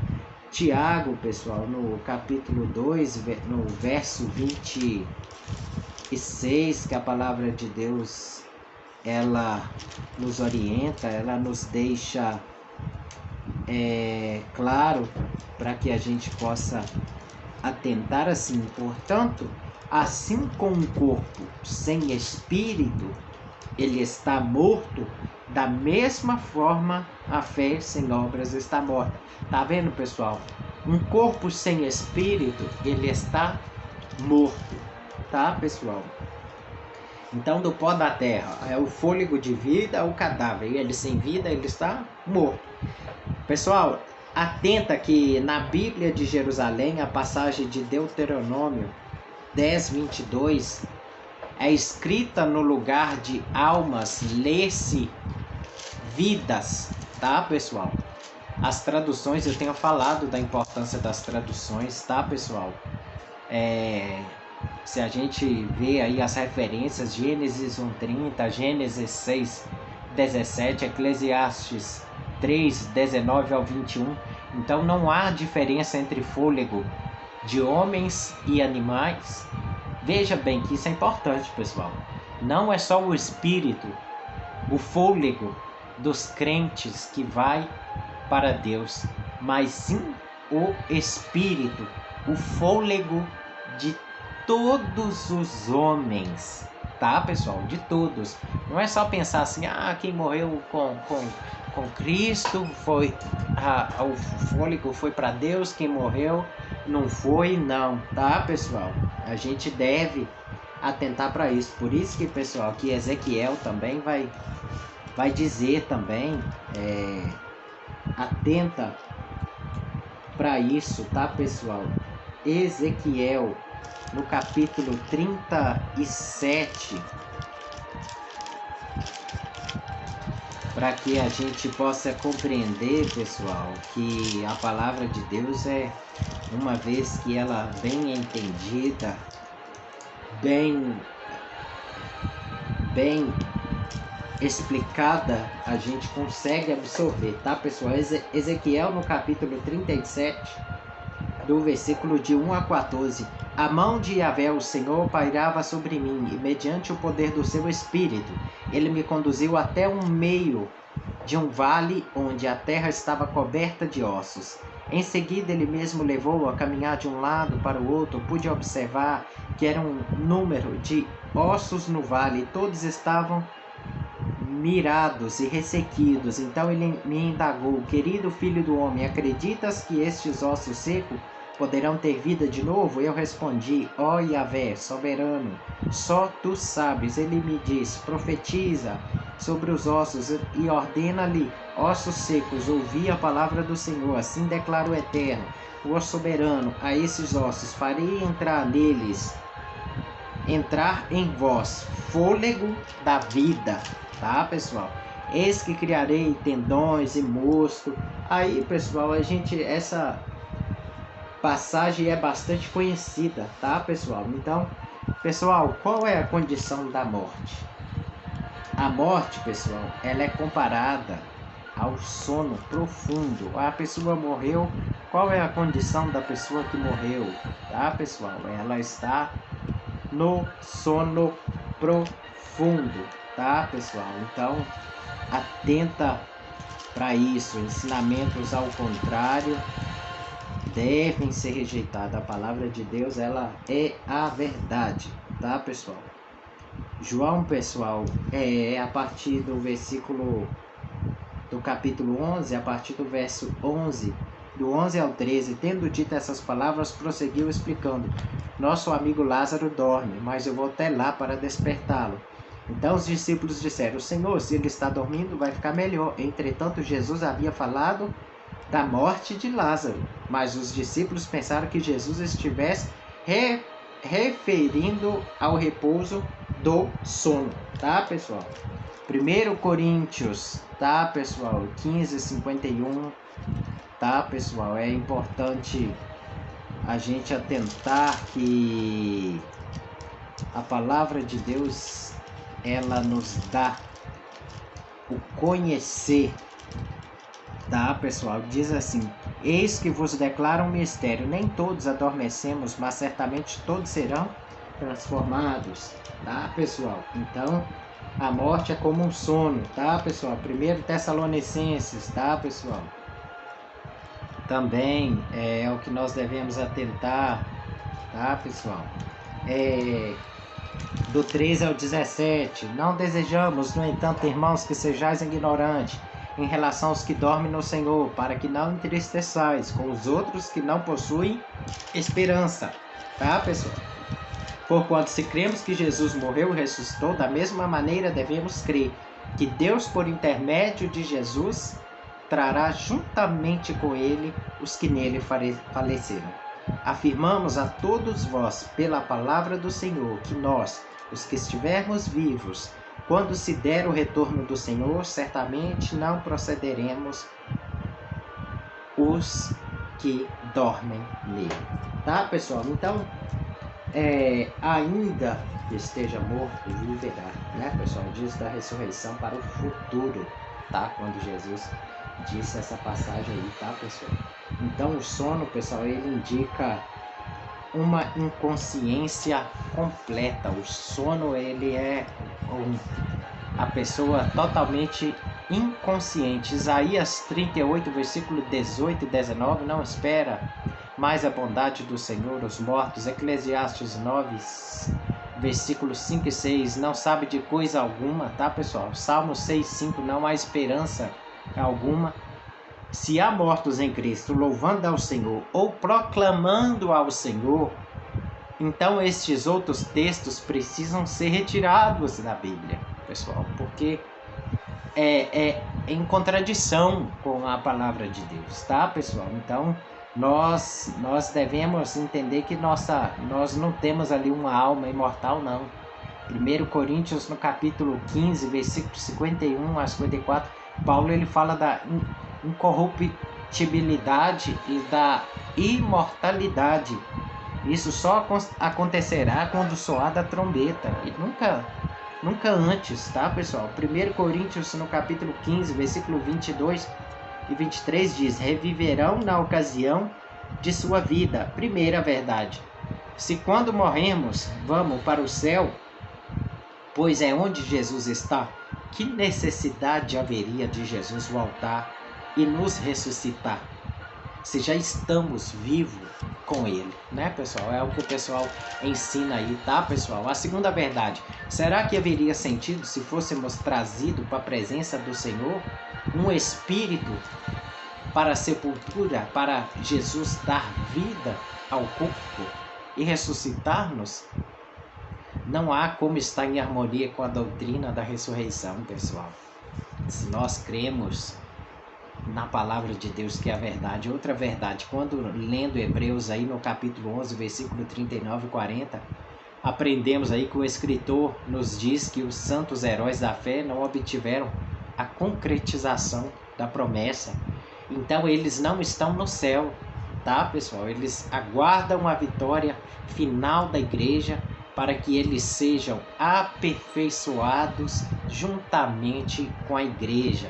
Tiago, pessoal, no capítulo 2, no verso 26, que a palavra de Deus, ela nos orienta, ela nos deixa claro, para que a gente possa atentar assim. Portanto, assim como um corpo sem espírito, ele está morto, da mesma forma a fé sem obras está morta. Tá vendo, pessoal? Um corpo sem espírito, ele está morto, tá, pessoal? Então, do pó da terra é o fôlego de vida, o cadáver. Ele sem vida, ele está morto. Pessoal, atenta que na Bíblia de Jerusalém, a passagem de Deuteronômio 10:22, é escrita no lugar de almas, lê-se vidas, tá, pessoal? As traduções, eu tenho falado da importância das traduções, tá, pessoal? Se a gente vê aí as referências, Gênesis 1:30, Gênesis 6:17, Eclesiastes 3:19 ao 21. Então não há diferença entre fôlego de homens e animais. Veja bem que isso é importante, pessoal. Não é só o espírito, o fôlego dos crentes que vai para Deus, mas sim o espírito, o fôlego de todos os homens, tá, pessoal? De todos. Não é só pensar assim, quem morreu com Cristo foi, o fôlego foi para Deus, quem morreu não foi, não, tá, pessoal? A gente deve atentar para isso. Por isso que, pessoal, que Ezequiel também vai dizer também, atenta para isso, tá, pessoal? Ezequiel, no capítulo 37, para que a gente possa compreender, pessoal, que a palavra de Deus uma vez que ela bem entendida, bem explicada, a gente consegue absorver, tá, pessoal? Ezequiel, no capítulo 37, do versículo de 1 a 14. A mão de Yahvé, o Senhor, pairava sobre mim, e mediante o poder do seu espírito, ele me conduziu até um meio de um vale onde a terra estava coberta de ossos. Em seguida, ele mesmo levou a caminhar de um lado para o outro. Pude observar que era um número de ossos no vale, todos estavam mirados e ressequidos. Então ele me indagou: querido filho do homem, acreditas que estes ossos secos poderão ter vida de novo? Eu respondi: ó Yahvé, soberano, só tu sabes. Ele me diz: profetiza sobre os ossos e ordena-lhe: ossos secos, ouvi a palavra do Senhor. Assim declara o Eterno, o soberano, a esses ossos farei entrar em vós fôlego da vida. Tá, pessoal? Eis que criarei tendões e músculo. Aí, pessoal, essa passagem é bastante conhecida, tá, pessoal? Então, pessoal, qual é a condição da morte? A morte, pessoal, ela é comparada ao sono profundo. A pessoa morreu, qual é a condição da pessoa que morreu? Tá, pessoal? Ela está no sono profundo, tá, pessoal? Então, atenta para isso. Ensinamentos ao contrário devem ser rejeitados. A palavra de Deus, ela é a verdade, tá, pessoal? João, pessoal, a partir do versículo do capítulo 11, a partir do verso 11, do 11 ao 13, tendo dito essas palavras, prosseguiu explicando: nosso amigo Lázaro dorme, mas eu vou até lá para despertá-lo. Então os discípulos disseram: Senhor, se ele está dormindo, vai ficar melhor. Entretanto, Jesus havia falado da morte de Lázaro, mas os discípulos pensaram que Jesus estivesse referindo ao repouso do sono, tá, pessoal? 1 Coríntios, tá, pessoal? 15:51, tá, pessoal? É importante a gente atentar que a palavra de Deus, ela nos dá o conhecer, tá, pessoal? Diz assim: eis que vos declaro um mistério, nem todos adormecemos, mas certamente todos serão transformados, tá, pessoal? Então, a morte é como um sono, tá, pessoal? 1 Tessalonicenses, tá, pessoal? Também é o que nós devemos atentar, tá, pessoal? Do 13 ao 17. Não desejamos, no entanto, irmãos, que sejais ignorantes em relação aos que dormem no Senhor, para que não entristeçais com os outros que não possuem esperança, tá, pessoal? Porquanto, se cremos que Jesus morreu e ressuscitou, da mesma maneira devemos crer que Deus, por intermédio de Jesus, trará juntamente com ele os que nele faleceram. Afirmamos a todos vós, pela palavra do Senhor, que nós, os que estivermos vivos, quando se der o retorno do Senhor, certamente não procederemos os que dormem nele. Tá, pessoal? Então, ainda que esteja morto, viverá, né, pessoal? Diz da ressurreição para o futuro, tá? Quando Jesus disse essa passagem aí, tá, pessoal? Então, o sono, pessoal, ele indica uma inconsciência completa. O sono, ele é a pessoa totalmente inconsciente. Isaías 38, versículo 18 e 19, não espera mais a bondade do Senhor os mortos. Eclesiastes 9, versículos 5 e 6, não sabe de coisa alguma, tá, pessoal? Salmo 6, 5, não há esperança alguma. Se há mortos em Cristo, louvando ao Senhor ou proclamando ao Senhor, então estes outros textos precisam ser retirados da Bíblia, pessoal, porque é em contradição com a palavra de Deus, tá, pessoal? Então, nós devemos entender que nós não temos ali uma alma imortal, não. 1 Coríntios, no capítulo 15, versículo 51 a 54, Paulo ele fala da incorruptibilidade e da imortalidade. Isso só acontecerá quando soar da trombeta, e nunca antes, tá, pessoal? 1 Coríntios, no capítulo 15, versículo 22 e 23 diz: reviverão na ocasião de sua vida. Primeira verdade: se quando morrermos, vamos para o céu, pois é onde Jesus está, que necessidade haveria de Jesus voltar e nos ressuscitar, se já estamos vivos com ele, né, pessoal? É o que o pessoal ensina aí, tá, pessoal? A segunda verdade: será que haveria sentido se fôssemos trazidos para a presença do Senhor, um espírito para a sepultura, para Jesus dar vida ao corpo e ressuscitar-nos? Não há como estar em harmonia com a doutrina da ressurreição, pessoal. Se nós cremos na palavra de Deus, que é a verdade. Outra verdade, quando lendo Hebreus aí no capítulo 11, versículo 39 e 40, aprendemos aí que o escritor nos diz que os santos heróis da fé não obtiveram a concretização da promessa. Então eles não estão no céu, tá, pessoal? Eles aguardam a vitória final da igreja para que eles sejam aperfeiçoados juntamente com a igreja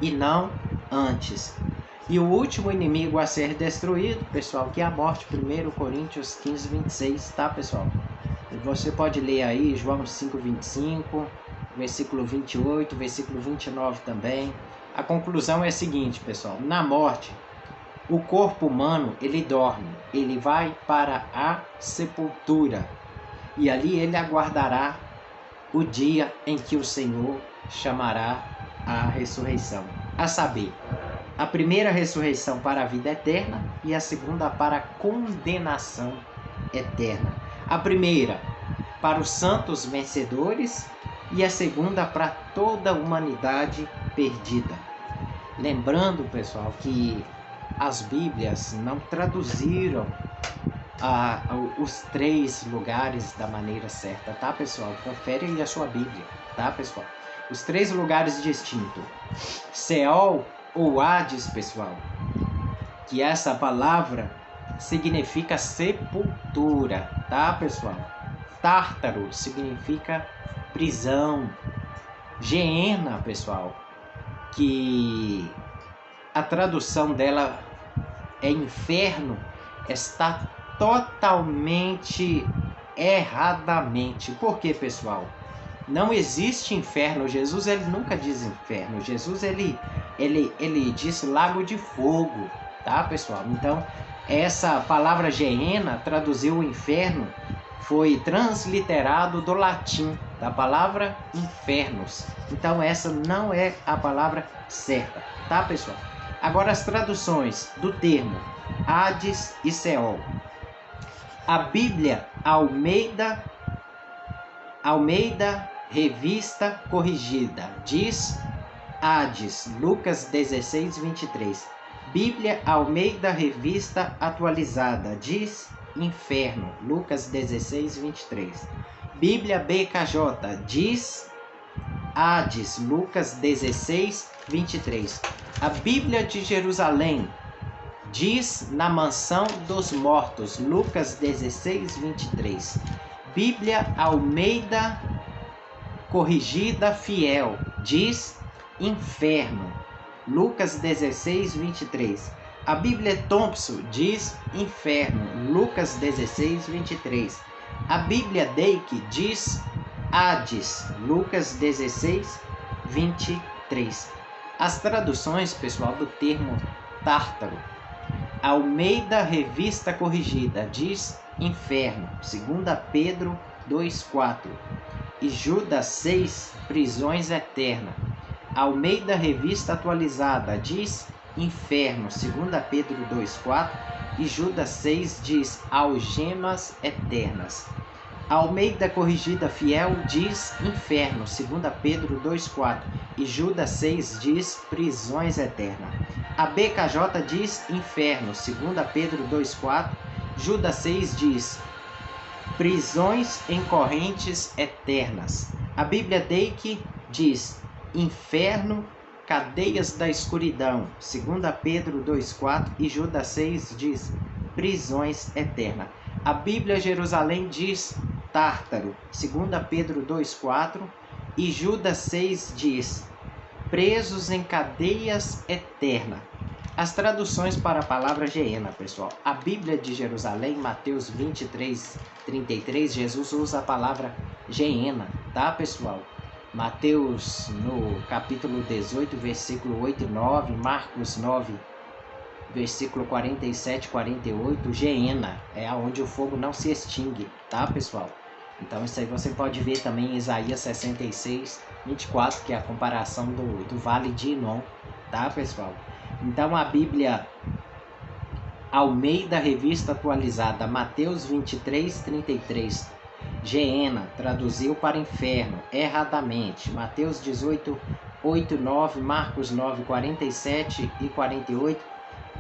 e não antes. E o último inimigo a ser destruído, pessoal, que é a morte. 1 Coríntios 15, 26, tá, pessoal? Você pode ler aí João 5, 25, versículo 28, versículo 29 também. A conclusão é a seguinte, pessoal: na morte, o corpo humano, ele dorme, ele vai para a sepultura, e ali ele aguardará o dia em que o Senhor chamará a ressurreição, a saber, a primeira ressurreição para a vida eterna e a segunda para a condenação eterna. A primeira para os santos vencedores e a segunda para toda a humanidade perdida. Lembrando, pessoal, que as Bíblias não traduziram os 3 lugares da maneira certa, tá, pessoal? Confere aí a sua Bíblia, tá, pessoal? Os 3 lugares distintos: Seol ou Hades, pessoal, que essa palavra significa sepultura, tá, pessoal? Tártaro significa prisão. Geena, pessoal, que a tradução dela é inferno, está totalmente erradamente. Por quê, pessoal? Não existe inferno. Jesus ele nunca diz inferno. Jesus ele disse lago de fogo, tá, pessoal? Então, essa palavra Geena traduziu o inferno, foi transliterado do latim, da palavra infernos. Então, essa não é a palavra certa, tá, pessoal? Agora, as traduções do termo Hades e Seol. A Bíblia Almeida Revista Corrigida diz Hades, Lucas 16, 23. Bíblia Almeida Revista Atualizada diz inferno, Lucas 16, 23. Bíblia BKJ diz Hades, Lucas 16, 23. A Bíblia de Jerusalém diz na mansão dos mortos, Lucas 16, 23. Bíblia Almeida Corrigida Fiel diz inferno, Lucas 16, 23. A Bíblia Thompson diz inferno, Lucas 16, 23. A Bíblia Dake diz Hades, Lucas 16, 23. As traduções, pessoal, do termo tártaro. Almeida Revista Corrigida diz inferno, 2 Pedro 2,4. E Judas 6, prisões eternas. Almeida Revista Atualizada diz inferno, 2 Pedro 2,4. E Judas 6 diz algemas eternas. Almeida Corrigida Fiel diz inferno, 2 Pedro 2,4. E Judas 6 diz prisões eternas. A BKJ diz inferno, 2 Pedro 2,4. Judas 6 diz prisões em correntes eternas. A Bíblia Dake diz inferno, cadeias da escuridão, 2 Pedro 2,4. E Judas 6 diz prisões eternas. A Bíblia Jerusalém diz tártaro, 2 Pedro 2,4. E Judas 6 diz presos em cadeias eternas. As traduções para a palavra Geena, pessoal. A Bíblia de Jerusalém, Mateus 23, 33, Jesus usa a palavra Geena, tá, pessoal? Mateus, no capítulo 18, versículo 8 e 9, Marcos 9, versículo 47 e 48, Geena, é onde o fogo não se extingue, tá, pessoal? Então isso aí você pode ver também em Isaías 66, 24, que é a comparação do vale de Inom, tá, pessoal? Então a Bíblia Almeida Revista Atualizada, Mateus 23, 33, Geena, traduziu para inferno, erradamente. Mateus 18, 8 e 9, Marcos 9, 47 e 48,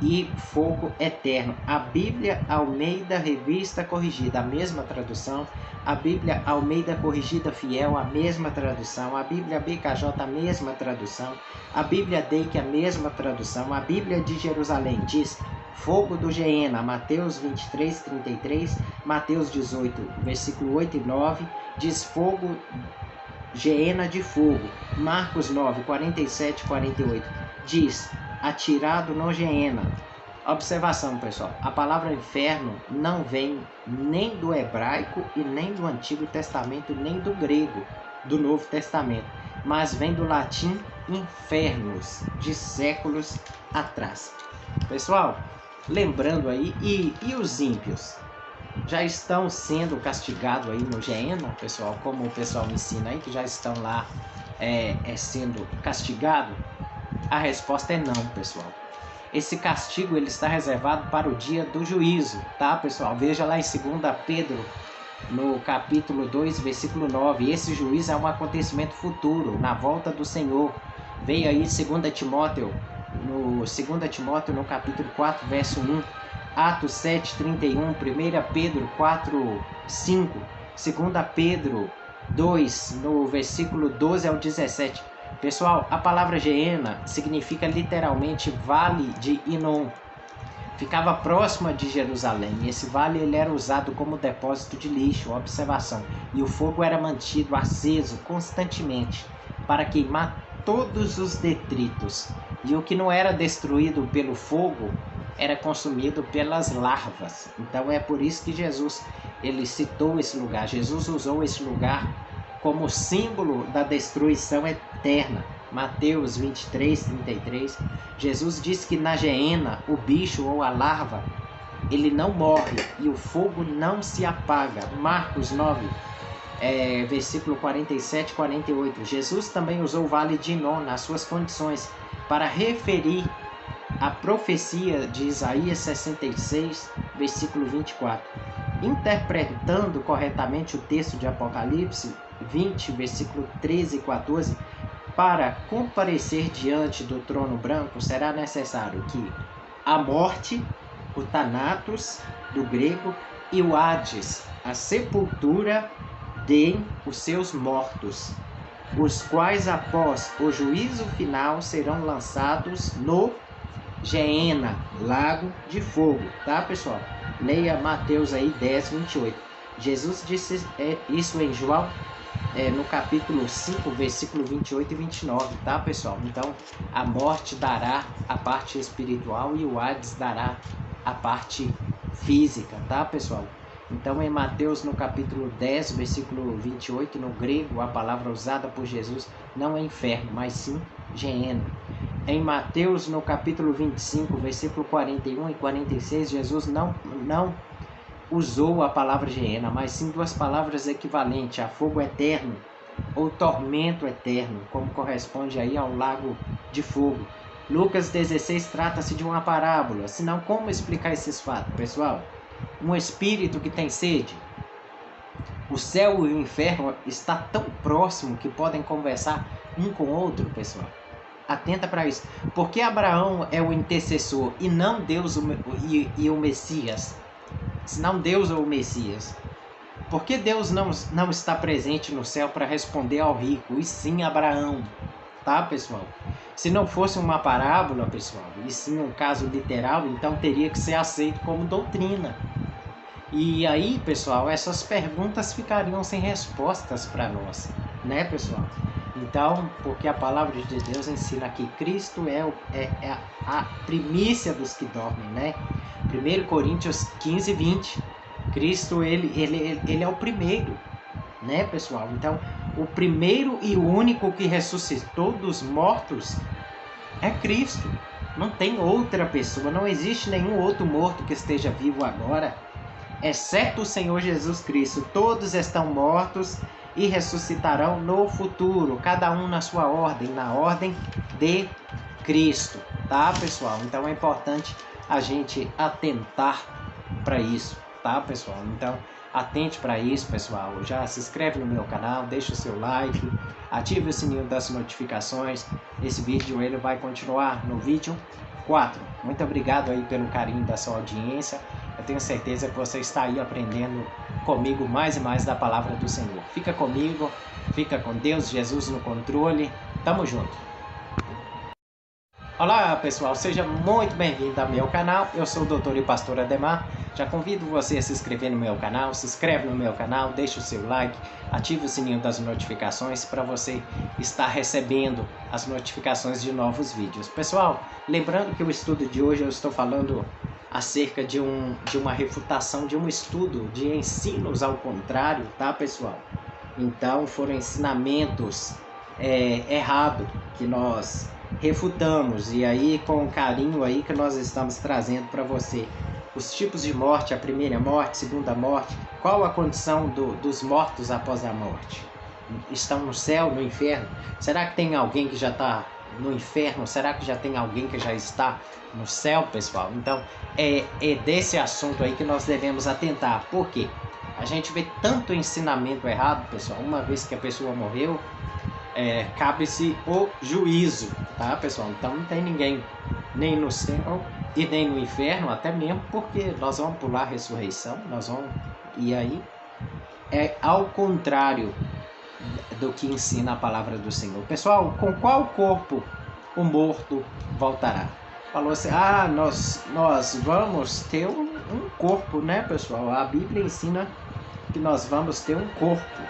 e fogo eterno. A Bíblia Almeida Revista Corrigida, a mesma tradução. A Bíblia Almeida Corrigida Fiel, a mesma tradução. A Bíblia BKJ, a mesma tradução. A Bíblia Dake, a mesma tradução. A Bíblia de Jerusalém diz fogo do Geena, Mateus 23, 33. Mateus 18, versículo 8 e 9, diz fogo, Geena de fogo. Marcos 9, 47 e 48, diz atirado no Geena. Observação, pessoal, a palavra inferno não vem nem do hebraico e nem do Antigo Testamento, nem do grego do Novo Testamento, mas vem do latim infernos, de séculos atrás. Pessoal, lembrando aí, e os ímpios já estão sendo castigados aí no Geena, pessoal, como o pessoal ensina aí, que já estão lá sendo castigados? A resposta é não, pessoal. Esse castigo ele está reservado para o dia do juízo, tá, pessoal? Veja lá em 2 Pedro, no capítulo 2, versículo 9. Esse juízo é um acontecimento futuro, na volta do Senhor. Veio aí 2 Timóteo, no capítulo 4, verso 1. Atos 7, 31. 1 Pedro 4, 5. 2 Pedro 2, no versículo 12 ao 17. Pessoal, a palavra Geena significa literalmente Vale de Inom. Ficava próxima de Jerusalém. Esse vale ele era usado como depósito de lixo, observação. E o fogo era mantido aceso constantemente para queimar todos os detritos. E o que não era destruído pelo fogo era consumido pelas larvas. Então é por isso que Jesus ele citou esse lugar. Jesus usou esse lugar como símbolo da destruição eterna. Mateus 23, 33. Jesus diz que na Geena, o bicho ou a larva, ele não morre e o fogo não se apaga. Marcos 9, versículo 47 e 48. Jesus também usou o vale de Inom nas suas condições para referir a profecia de Isaías 66, versículo 24. Interpretando corretamente o texto de Apocalipse 20, versículo 13 e 14, para comparecer diante do trono branco, será necessário que a morte, o Thanatos, do grego, e o Hades, a sepultura, deem os seus mortos, os quais após o juízo final serão lançados no Geena, lago de fogo, tá, pessoal? Leia Mateus aí 10, 28. Jesus disse isso em João, no capítulo 5, versículo 28 e 29, tá, pessoal? Então, a morte dará a parte espiritual e o Hades dará a parte física, tá, pessoal? Então, em Mateus, no capítulo 10, versículo 28, no grego, a palavra usada por Jesus não é inferno, mas sim Geena. Em Mateus, no capítulo 25, versículo 41 e 46, Jesus não usou a palavra Geena, mas sim duas palavras equivalentes a fogo eterno ou tormento eterno, como corresponde aí ao lago de fogo. Lucas 16 trata-se de uma parábola, senão como explicar esses fatos, pessoal? Um espírito que tem sede. O céu e o inferno está tão próximo que podem conversar um com o outro, pessoal. Atenta para isso. Porque Abraão é o intercessor e não Deus e o Messias. Se não Deus ou o Messias. Por que Deus não está presente no céu para responder ao rico? E sim Abraão. Tá, pessoal? Se não fosse uma parábola, pessoal, e sim um caso literal, então teria que ser aceito como doutrina. E aí, pessoal, essas perguntas ficariam sem respostas para nós, né, pessoal? Então, porque a palavra de Deus ensina que Cristo é a primícia dos que dormem, né? 1 Coríntios 15, 20. Cristo, ele é o primeiro, né, pessoal? Então, o primeiro e o único que ressuscitou dos mortos é Cristo. Não tem outra pessoa, não existe nenhum outro morto que esteja vivo agora, exceto o Senhor Jesus Cristo. Todos estão mortos e ressuscitarão no futuro, cada um na sua ordem, na ordem de Cristo, tá, pessoal? Então é importante a gente atentar para isso, tá, pessoal? Então atente para isso, pessoal. Já se inscreve no meu canal, deixa o seu like, ative o sininho das notificações. Esse vídeo ele vai continuar no vídeo 4. Muito obrigado aí pelo carinho da sua audiência. Eu tenho certeza que você está aí aprendendo comigo mais e mais da palavra do Senhor. Fica comigo, fica com Deus, Jesus no controle. Tamo junto. Olá, pessoal, seja muito bem-vindo ao meu canal. Eu sou o doutor e pastor Ademar. Já convido você a se inscrever no meu canal. Se inscreve no meu canal, deixa o seu like, ative o sininho das notificações para você estar recebendo as notificações de novos vídeos. Pessoal, lembrando que o estudo de hoje eu estou falando acerca de uma refutação de um estudo de ensinos ao contrário, tá, pessoal? Então foram ensinamentos errados que nós refutamos, e aí com carinho aí que nós estamos trazendo para você os tipos de morte, a primeira morte, a segunda morte, qual a condição dos mortos após a morte. Estão no céu, no inferno? Será que tem alguém que já está no inferno? Será que já tem alguém que já está no céu, pessoal? Então é desse assunto aí que nós devemos atentar. Por quê? A gente vê tanto ensinamento errado, pessoal. Uma vez que a pessoa morreu, cabe-se o juízo, tá, pessoal? Então não tem ninguém nem no céu e nem no inferno, até mesmo porque nós vamos pular a ressurreição, e aí é ao contrário do que ensina a palavra do Senhor. Pessoal, com qual corpo o morto voltará? Falou assim, nós vamos ter um corpo, né, pessoal? A Bíblia ensina que nós vamos ter um corpo,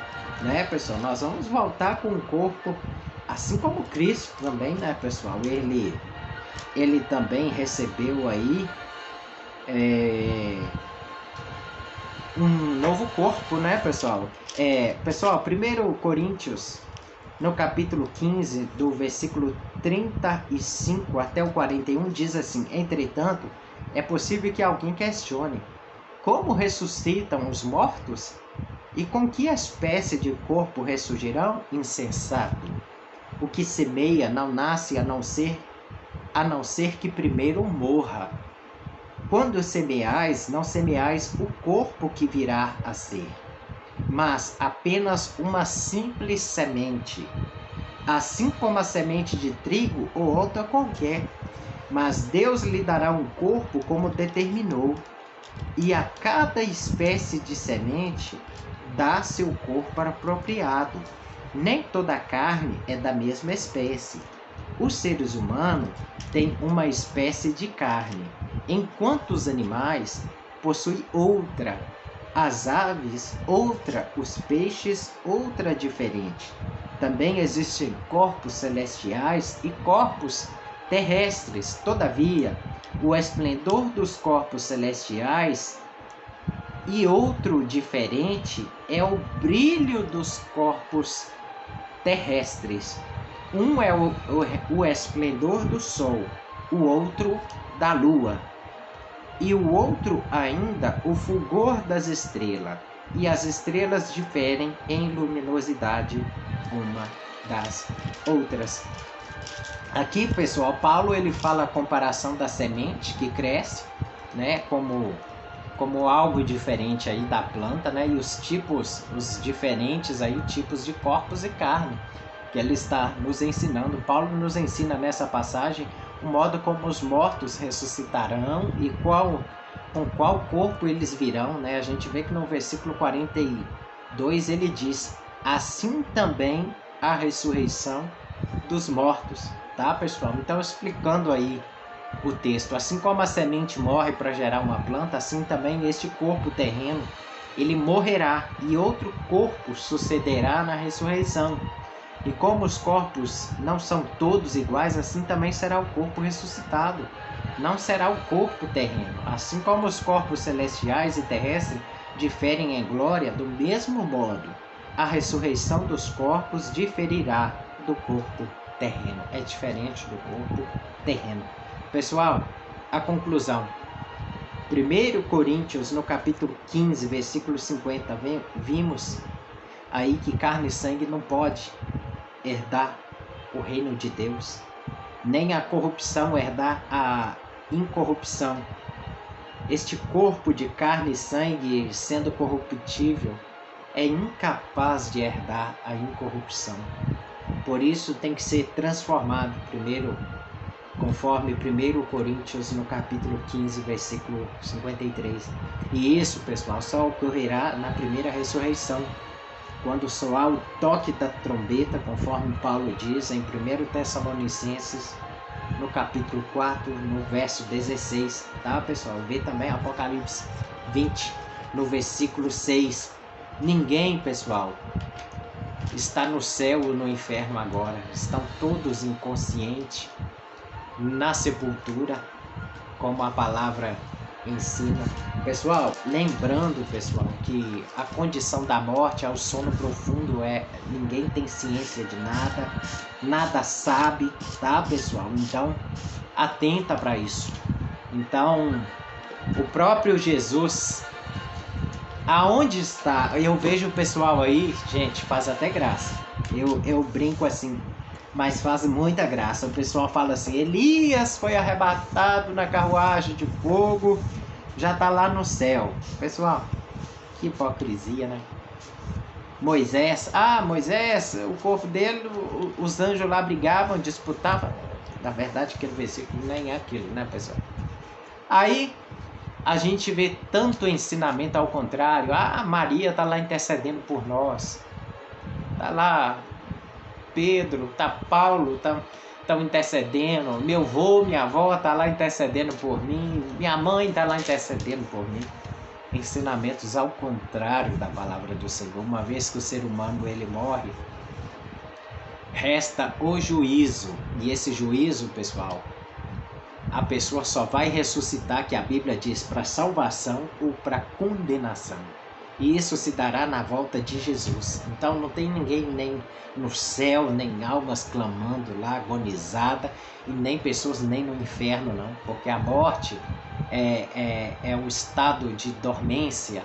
né, pessoal? Nós vamos voltar com um corpo, assim como Cristo também, né, pessoal? Ele também recebeu aí um novo corpo, né, pessoal? Pessoal, 1 Coríntios, no capítulo 15, do versículo 35 até o 41, diz assim: entretanto, é possível que alguém questione: como ressuscitam os mortos? E com que espécie de corpo ressurgirão? Insensato! O que semeia não nasce a não ser que primeiro morra. Quando semeais, não semeais o corpo que virá a ser, mas apenas uma simples semente, assim como a semente de trigo ou outra qualquer. Mas Deus lhe dará um corpo como determinou, e a cada espécie de semente dá seu corpo apropriado. Nem toda a carne é da mesma espécie. Os seres humanos têm uma espécie de carne, enquanto os animais possuem outra. As aves, outra. Os peixes, outra diferente. Também existem corpos celestiais e corpos terrestres. Todavia, o esplendor dos corpos celestiais e outro diferente é o brilho dos corpos terrestres. Um é o esplendor do sol, o outro da lua, e o outro ainda o fulgor das estrelas. E as estrelas diferem em luminosidade uma das outras. Aqui, pessoal, Paulo ele fala a comparação da semente que cresce, né, como algo diferente aí da planta, né, e os diferentes aí tipos de corpos e carne que ele está nos ensinando. Paulo nos ensina nessa passagem o modo como os mortos ressuscitarão e com qual corpo eles virão, né? A gente vê que no versículo 42 ele diz: assim também a ressurreição dos mortos, tá, pessoal? Então, explicando aí o texto, assim como a semente morre para gerar uma planta, assim também este corpo terreno, ele morrerá e outro corpo sucederá na ressurreição. E como os corpos não são todos iguais, assim também será o corpo ressuscitado. Não será o corpo terreno. Assim como os corpos celestiais e terrestres diferem em glória, do mesmo modo, a ressurreição dos corpos diferirá do corpo terreno. É diferente do corpo terreno. Pessoal, a conclusão. 1 Coríntios, no capítulo 15, versículo 50, vimos aí que carne e sangue não pode herdar o reino de Deus, nem a corrupção herdar a incorrupção. Este corpo de carne e sangue, sendo corruptível, é incapaz de herdar a incorrupção. Por isso tem que ser transformado primeiro, conforme 1 Coríntios no capítulo 15, versículo 53. E isso, pessoal, só ocorrerá na primeira ressurreição, quando soar o toque da trombeta, conforme Paulo diz em 1 Tessalonicenses, no capítulo 4, no verso 16, tá, pessoal? Vê também Apocalipse 20, no versículo 6. Ninguém, pessoal, está no céu ou no inferno agora. Estão todos inconscientes, na sepultura, como a palavra ensina. Pessoal, lembrando, pessoal, que a condição da morte é o sono profundo, ninguém tem ciência de nada sabe, tá, pessoal? Então, atenta para isso. Então, o próprio Jesus, aonde está? Eu vejo o pessoal aí, gente, faz até graça. Eu brinco assim, mas faz muita graça. O pessoal fala assim: Elias foi arrebatado na carruagem de fogo, já está lá no céu. Pessoal, que hipocrisia, né? Moisés, o corpo dele, os anjos lá brigavam, disputavam. Na verdade, aquele versículo nem é aquilo, né, pessoal? Aí a gente vê tanto ensinamento ao contrário. Maria está lá intercedendo por nós. Está lá Pedro, tá Paulo, estão intercedendo. Meu avô, minha avó tá lá intercedendo por mim. Minha mãe tá lá intercedendo por mim. Ensinamentos ao contrário da palavra do Senhor. Uma vez que o ser humano ele morre, resta o juízo. E esse juízo, pessoal, a pessoa só vai ressuscitar, que a Bíblia diz, para salvação ou para condenação. E isso se dará na volta de Jesus. Então não tem ninguém nem no céu, nem almas clamando lá, agonizada, e nem pessoas nem no inferno, não. Porque a morte é um estado de dormência.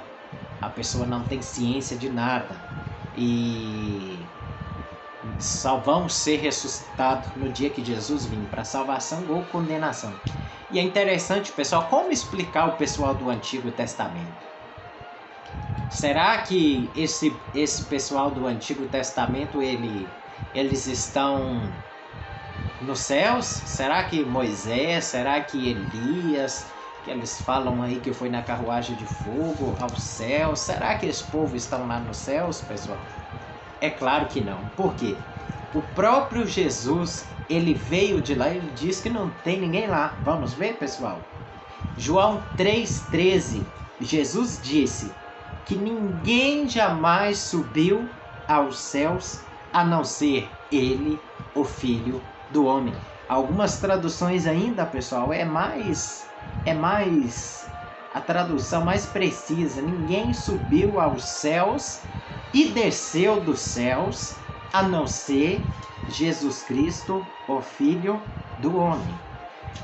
A pessoa não tem ciência de nada. E só vão ser ressuscitados no dia que Jesus vir, para salvação ou condenação. E é interessante, pessoal, como explicar o pessoal do Antigo Testamento? Será que esse pessoal do Antigo Testamento, eles estão nos céus? Será que Moisés, será que Elias, que eles falam aí que foi na carruagem de fogo ao céu. Será que esse povo estão lá nos céus, pessoal? É claro que não. Por quê? O próprio Jesus, ele veio de lá e ele diz que não tem ninguém lá. Vamos ver, pessoal? João 3,13, Jesus disse que ninguém jamais subiu aos céus a não ser ele, o Filho do Homem. Algumas traduções ainda, pessoal, é mais a tradução mais precisa. Ninguém subiu aos céus e desceu dos céus a não ser Jesus Cristo, o Filho do Homem.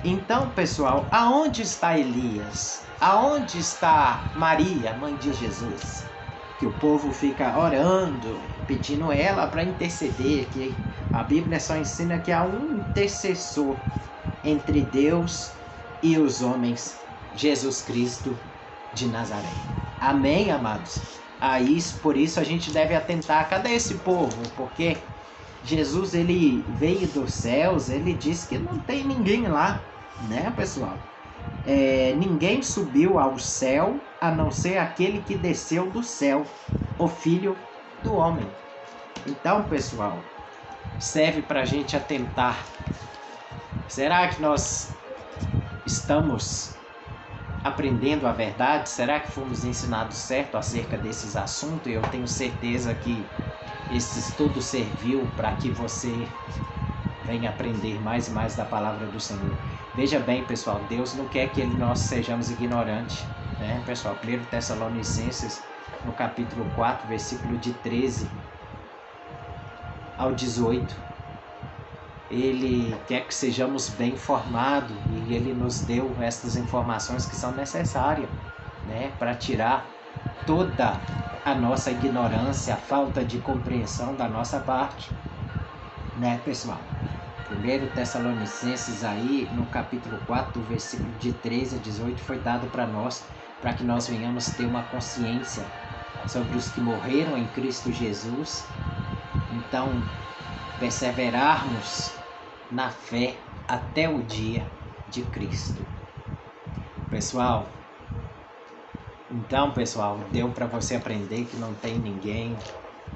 Então, pessoal, aonde está Elias? Aonde está Maria, mãe de Jesus? Que o povo fica orando, pedindo ela para interceder, que a Bíblia só ensina que há um intercessor entre Deus e os homens, Jesus Cristo de Nazaré. Amém, amados? Por isso a gente deve atentar. Cadê esse povo? Porque Jesus, ele veio dos céus, ele disse que não tem ninguém lá, né, pessoal? Ninguém subiu ao céu a não ser aquele que desceu do céu, o Filho do Homem. Então, pessoal, serve para a gente atentar. Será que nós estamos aprendendo a verdade? Será que fomos ensinados certo acerca desses assuntos? Eu tenho certeza que esse estudo serviu para que você venha aprender mais e mais da palavra do Senhor. Veja bem, pessoal, Deus não quer que nós sejamos ignorantes, né, pessoal? 1 Tessalonicenses, no capítulo 4, versículo de 13 ao 18. Ele quer que sejamos bem informados e Ele nos deu estas informações que são necessárias, né, para tirar toda a nossa ignorância, a falta de compreensão da nossa parte, né, pessoal? 1 Tessalonicenses aí, no capítulo 4, versículo de 13 a 18, foi dado para nós, para que nós venhamos ter uma consciência sobre os que morreram em Cristo Jesus. Então, perseverarmos na fé até o dia de Cristo. Pessoal, deu para você aprender que não tem ninguém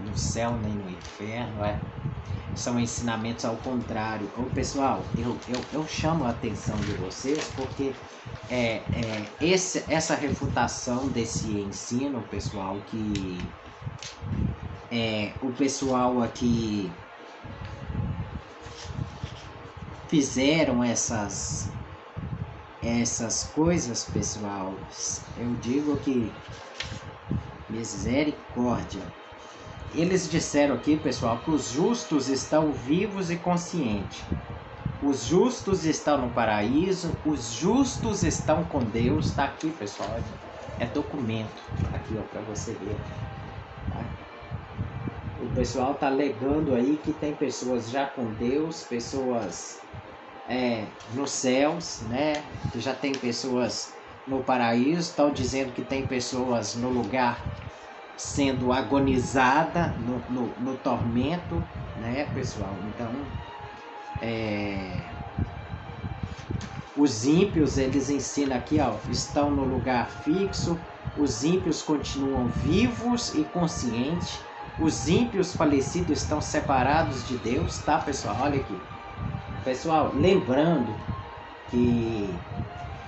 no céu nem no inferno, São ensinamentos ao contrário. Pessoal, eu chamo a atenção de vocês porque essa refutação desse ensino, pessoal, que o pessoal aqui fizeram essas coisas, pessoal, eu digo que misericórdia. Eles disseram aqui, pessoal, que os justos estão vivos e conscientes. Os justos estão no paraíso, os justos estão com Deus. Está aqui, pessoal, é documento aqui, para você ver. Tá? O pessoal está alegando aí que tem pessoas já com Deus, pessoas nos céus, né? Que já tem pessoas no paraíso. Estão dizendo que tem pessoas no lugar sendo agonizada no tormento, né, pessoal? Então, os ímpios, eles ensinam aqui, estão no lugar fixo. Os ímpios continuam vivos e conscientes. Os ímpios falecidos estão separados de Deus, tá, pessoal? Olha aqui, pessoal, lembrando que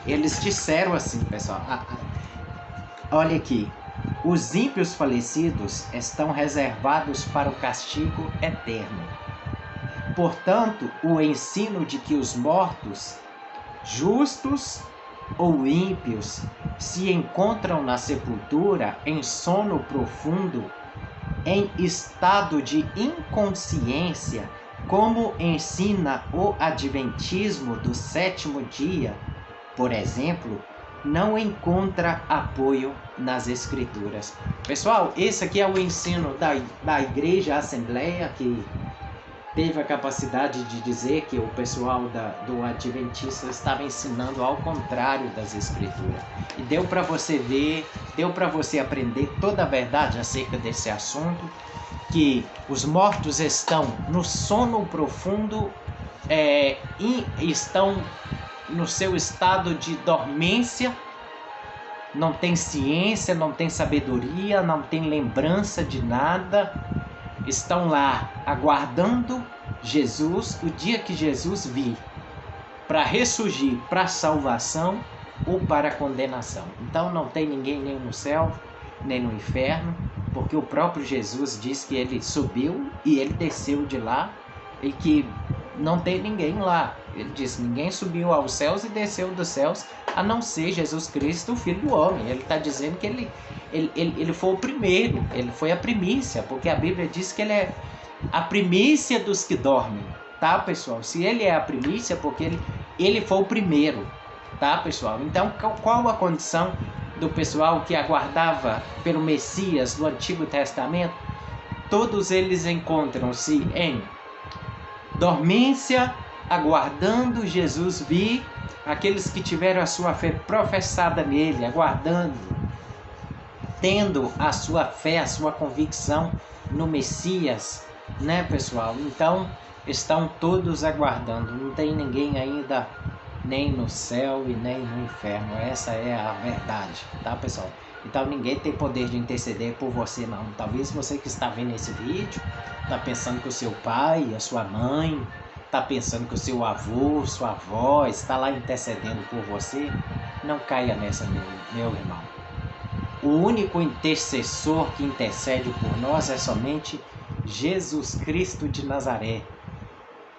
eles disseram assim, pessoal, olha aqui, os ímpios falecidos estão reservados para o castigo eterno. Portanto, o ensino de que os mortos, justos ou ímpios, se encontram na sepultura em sono profundo, em estado de inconsciência, como ensina o Adventismo do sétimo dia, por exemplo, não encontra apoio nas Escrituras. Pessoal, esse aqui é o ensino da Igreja Assembleia, que teve a capacidade de dizer que o pessoal do Adventista estava ensinando ao contrário das Escrituras. E deu para você ver, deu para você aprender toda a verdade acerca desse assunto, que os mortos estão no sono profundo, e estão no seu estado de dormência, não tem ciência, não tem sabedoria, não tem lembrança de nada, estão lá aguardando Jesus, o dia que Jesus vir, para ressurgir para a salvação ou para a condenação. Então não tem ninguém nem no céu, nem no inferno, porque o próprio Jesus diz que ele subiu e ele desceu de lá e que não tem ninguém lá. Ele disse: ninguém subiu aos céus e desceu dos céus, a não ser Jesus Cristo, o Filho do Homem. Ele está dizendo que ele foi o primeiro, ele foi a primícia, porque a Bíblia diz que ele é a primícia dos que dormem, tá, pessoal? Se ele é a primícia, porque ele foi o primeiro, tá, pessoal? Então, qual a condição do pessoal que aguardava pelo Messias do Antigo Testamento? Todos eles encontram-se em dormência, aguardando Jesus vir. Aqueles que tiveram a sua fé professada nele, aguardando, tendo a sua fé, a sua convicção no Messias, né, pessoal? Então, estão todos aguardando. Não tem ninguém ainda nem no céu e nem no inferno. Essa é a verdade, tá, pessoal? Então ninguém tem poder de interceder por você, não. Talvez você que está vendo esse vídeo está pensando que o seu pai, a sua mãe, está pensando que o seu avô, sua avó está lá intercedendo por você. Não caia nessa, meu irmão. O único intercessor que intercede por nós é somente Jesus Cristo de Nazaré.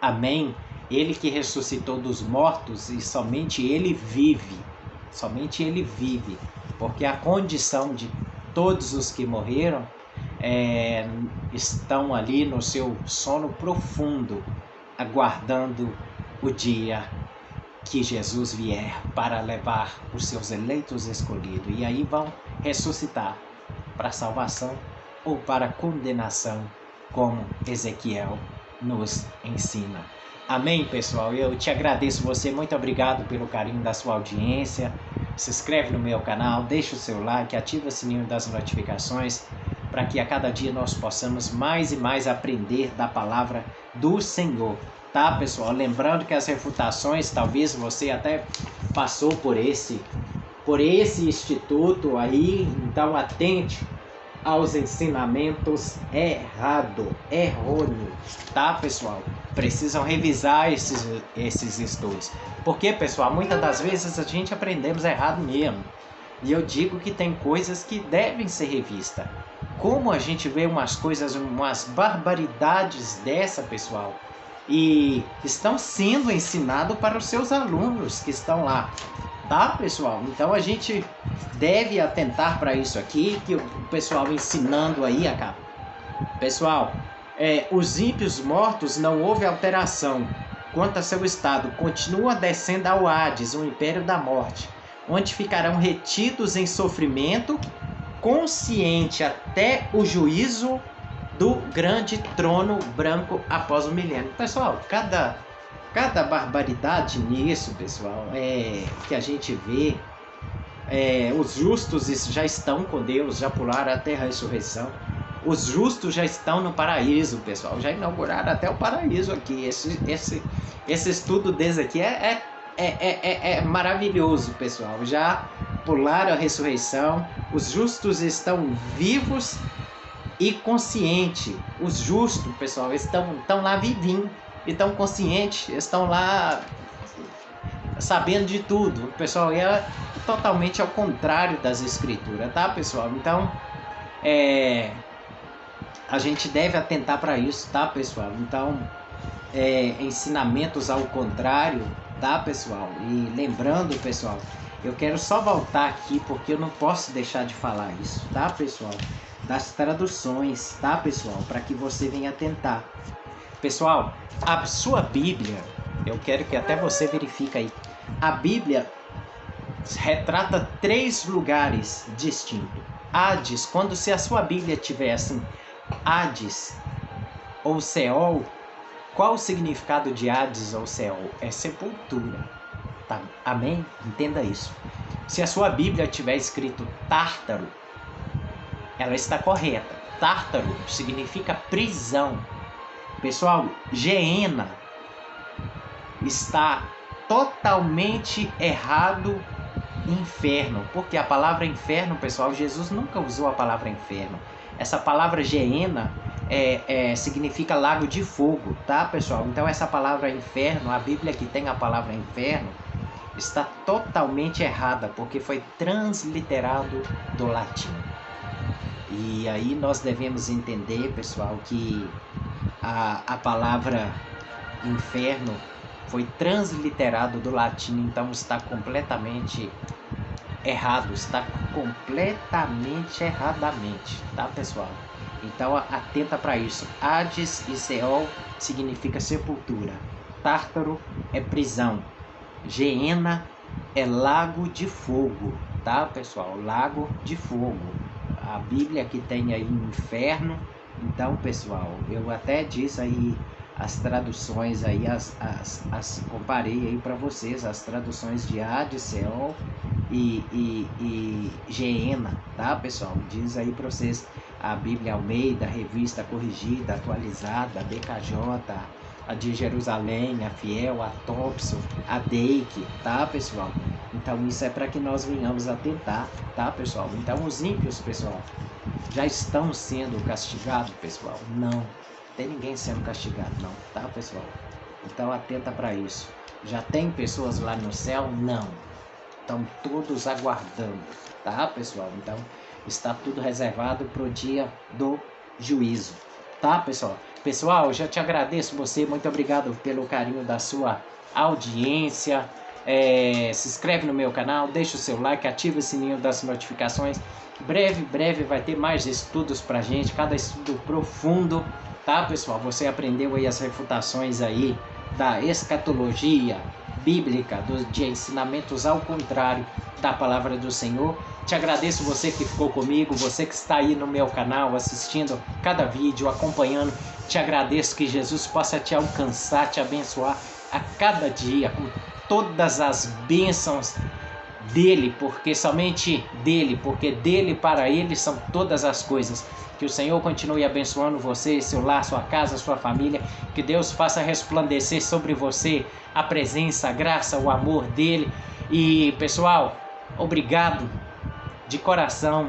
Amém? Ele que ressuscitou dos mortos, e somente ele vive. Somente ele vive. Porque a condição de todos os que morreram estão ali no seu sono profundo, aguardando o dia que Jesus vier para levar os seus eleitos escolhidos. E aí vão ressuscitar para salvação ou para condenação, como Ezequiel nos ensina. Amém, pessoal? Eu te agradeço você, muito obrigado pelo carinho da sua audiência. Se inscreve no meu canal, deixa o seu like, ativa o sininho das notificações, para que a cada dia nós possamos mais e mais aprender da palavra do Senhor. Tá, pessoal? Lembrando que as refutações, talvez você até passou por esse instituto aí, então atente aos ensinamentos errôneos, tá, pessoal? Precisam revisar esses estudos. Porque, pessoal, muitas das vezes a gente aprendemos errado mesmo. E eu digo que tem coisas que devem ser revistas. Como a gente vê umas coisas, umas barbaridades dessa, pessoal, e estão sendo ensinados para os seus alunos que estão lá. Tá, pessoal? Então a gente deve atentar para isso aqui, que o pessoal ensinando aí, acaba. Pessoal, os ímpios mortos não houve alteração quanto a seu estado, continua descendo ao Hades, o império da morte, onde ficarão retidos em sofrimento, consciente até o juízo do grande trono branco após o milênio. Pessoal, cada barbaridade nisso, pessoal, que a gente vê, os justos já estão com Deus, já pularam até a ressurreição. Os justos já estão no paraíso, pessoal, já inauguraram até o paraíso aqui. Esse estudo desse aqui é maravilhoso, pessoal. Já pularam a ressurreição, os justos estão vivos e conscientes. Os justos, pessoal, estão lá vivinhos, estão conscientes, estão lá sabendo de tudo. Pessoal, é totalmente ao contrário das escrituras, tá, pessoal? Então, a gente deve atentar para isso, tá, pessoal? Então, ensinamentos ao contrário, tá, pessoal? E lembrando, pessoal, eu quero só voltar aqui porque eu não posso deixar de falar isso, tá, pessoal? Das traduções, tá, pessoal? Para que você venha atentar. Pessoal, a sua Bíblia, eu quero que até você verifique aí. A Bíblia retrata 3 lugares distintos. Hades, se a sua Bíblia tivesse Hades ou Seol, qual o significado de Hades ou Seol? É sepultura. Tá? Amém? Entenda isso. Se a sua Bíblia tiver escrito Tártaro, ela está correta. Tártaro significa prisão. Pessoal, Geena está totalmente errado inferno. Porque a palavra inferno, pessoal, Jesus nunca usou a palavra inferno. Essa palavra Geena significa lago de fogo, tá, pessoal? Então essa palavra inferno, a Bíblia que tem a palavra inferno, está totalmente errada, porque foi transliterado do latim. E aí nós devemos entender, pessoal, que a palavra inferno foi transliterado do latim, então está completamente errado, está completamente erradamente, tá, pessoal? Então atenta para isso. Hades e Seol significa sepultura, Tártaro é prisão, Geena é lago de fogo, tá, pessoal? Lago de fogo. A Bíblia que tem aí inferno. Então, pessoal, eu até disse aí as traduções aí, comparei aí para vocês as traduções de Hades, Seol e Geena, tá, pessoal? Diz aí para vocês a Bíblia Almeida, Revista Corrigida, Atualizada, a BKJ, a de Jerusalém, a Fiel, a Thompson, a Deik, tá, pessoal? Então isso é para que nós venhamos atentar, tá, pessoal? Então os ímpios, pessoal, já estão sendo castigados, pessoal? Não, tem ninguém sendo castigado, não, tá, pessoal? Então atenta para isso. Já tem pessoas lá no céu? Não. Estão todos aguardando, tá, pessoal? Então está tudo reservado para o dia do juízo, tá, pessoal? Pessoal, já te agradeço você, muito obrigado pelo carinho da sua audiência. Se inscreve no meu canal, deixa o seu like, ativa o sininho das notificações. Breve vai ter mais estudos pra gente, cada estudo profundo, tá, pessoal? Você aprendeu aí as refutações aí da escatologia bíblica, de ensinamentos ao contrário da palavra do Senhor. Te agradeço você que ficou comigo, você que está aí no meu canal assistindo cada vídeo, acompanhando. Te agradeço, que Jesus possa te alcançar, te abençoar a cada dia com todas as bênçãos dele, porque somente dele, porque dele para ele são todas as coisas. Que o Senhor continue abençoando você, seu lar, sua casa, sua família. Que Deus faça resplandecer sobre você a presença, a graça, o amor dele. E pessoal, obrigado de coração,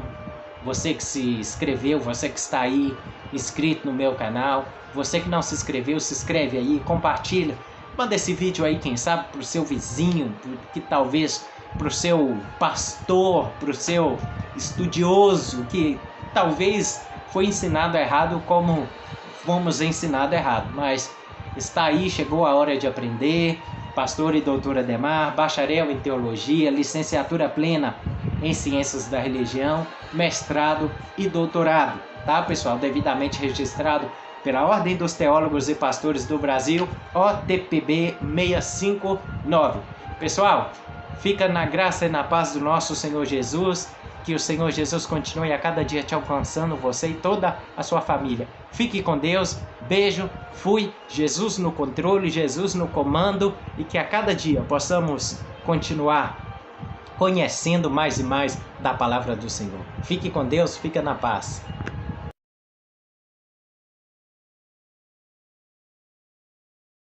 você que se inscreveu, você que está aí inscrito no meu canal, você que não se inscreveu, se inscreve aí, compartilha, manda esse vídeo aí, quem sabe, para o seu vizinho, que talvez para o seu pastor, para o seu estudioso, que talvez foi ensinado errado como fomos ensinados errado, mas está aí, chegou a hora de aprender. Pastor e doutora Ademar, bacharel em teologia, licenciatura plena em ciências da religião, mestrado e doutorado, tá, pessoal? Devidamente registrado pela Ordem dos Teólogos e Pastores do Brasil, OTPB 659. Pessoal, fica na graça e na paz do nosso Senhor Jesus. Que o Senhor Jesus continue a cada dia te alcançando, você e toda a sua família. Fique com Deus, beijo, fui, Jesus no controle, Jesus no comando, e que a cada dia possamos continuar conhecendo mais e mais da palavra do Senhor. Fique com Deus, fica na paz.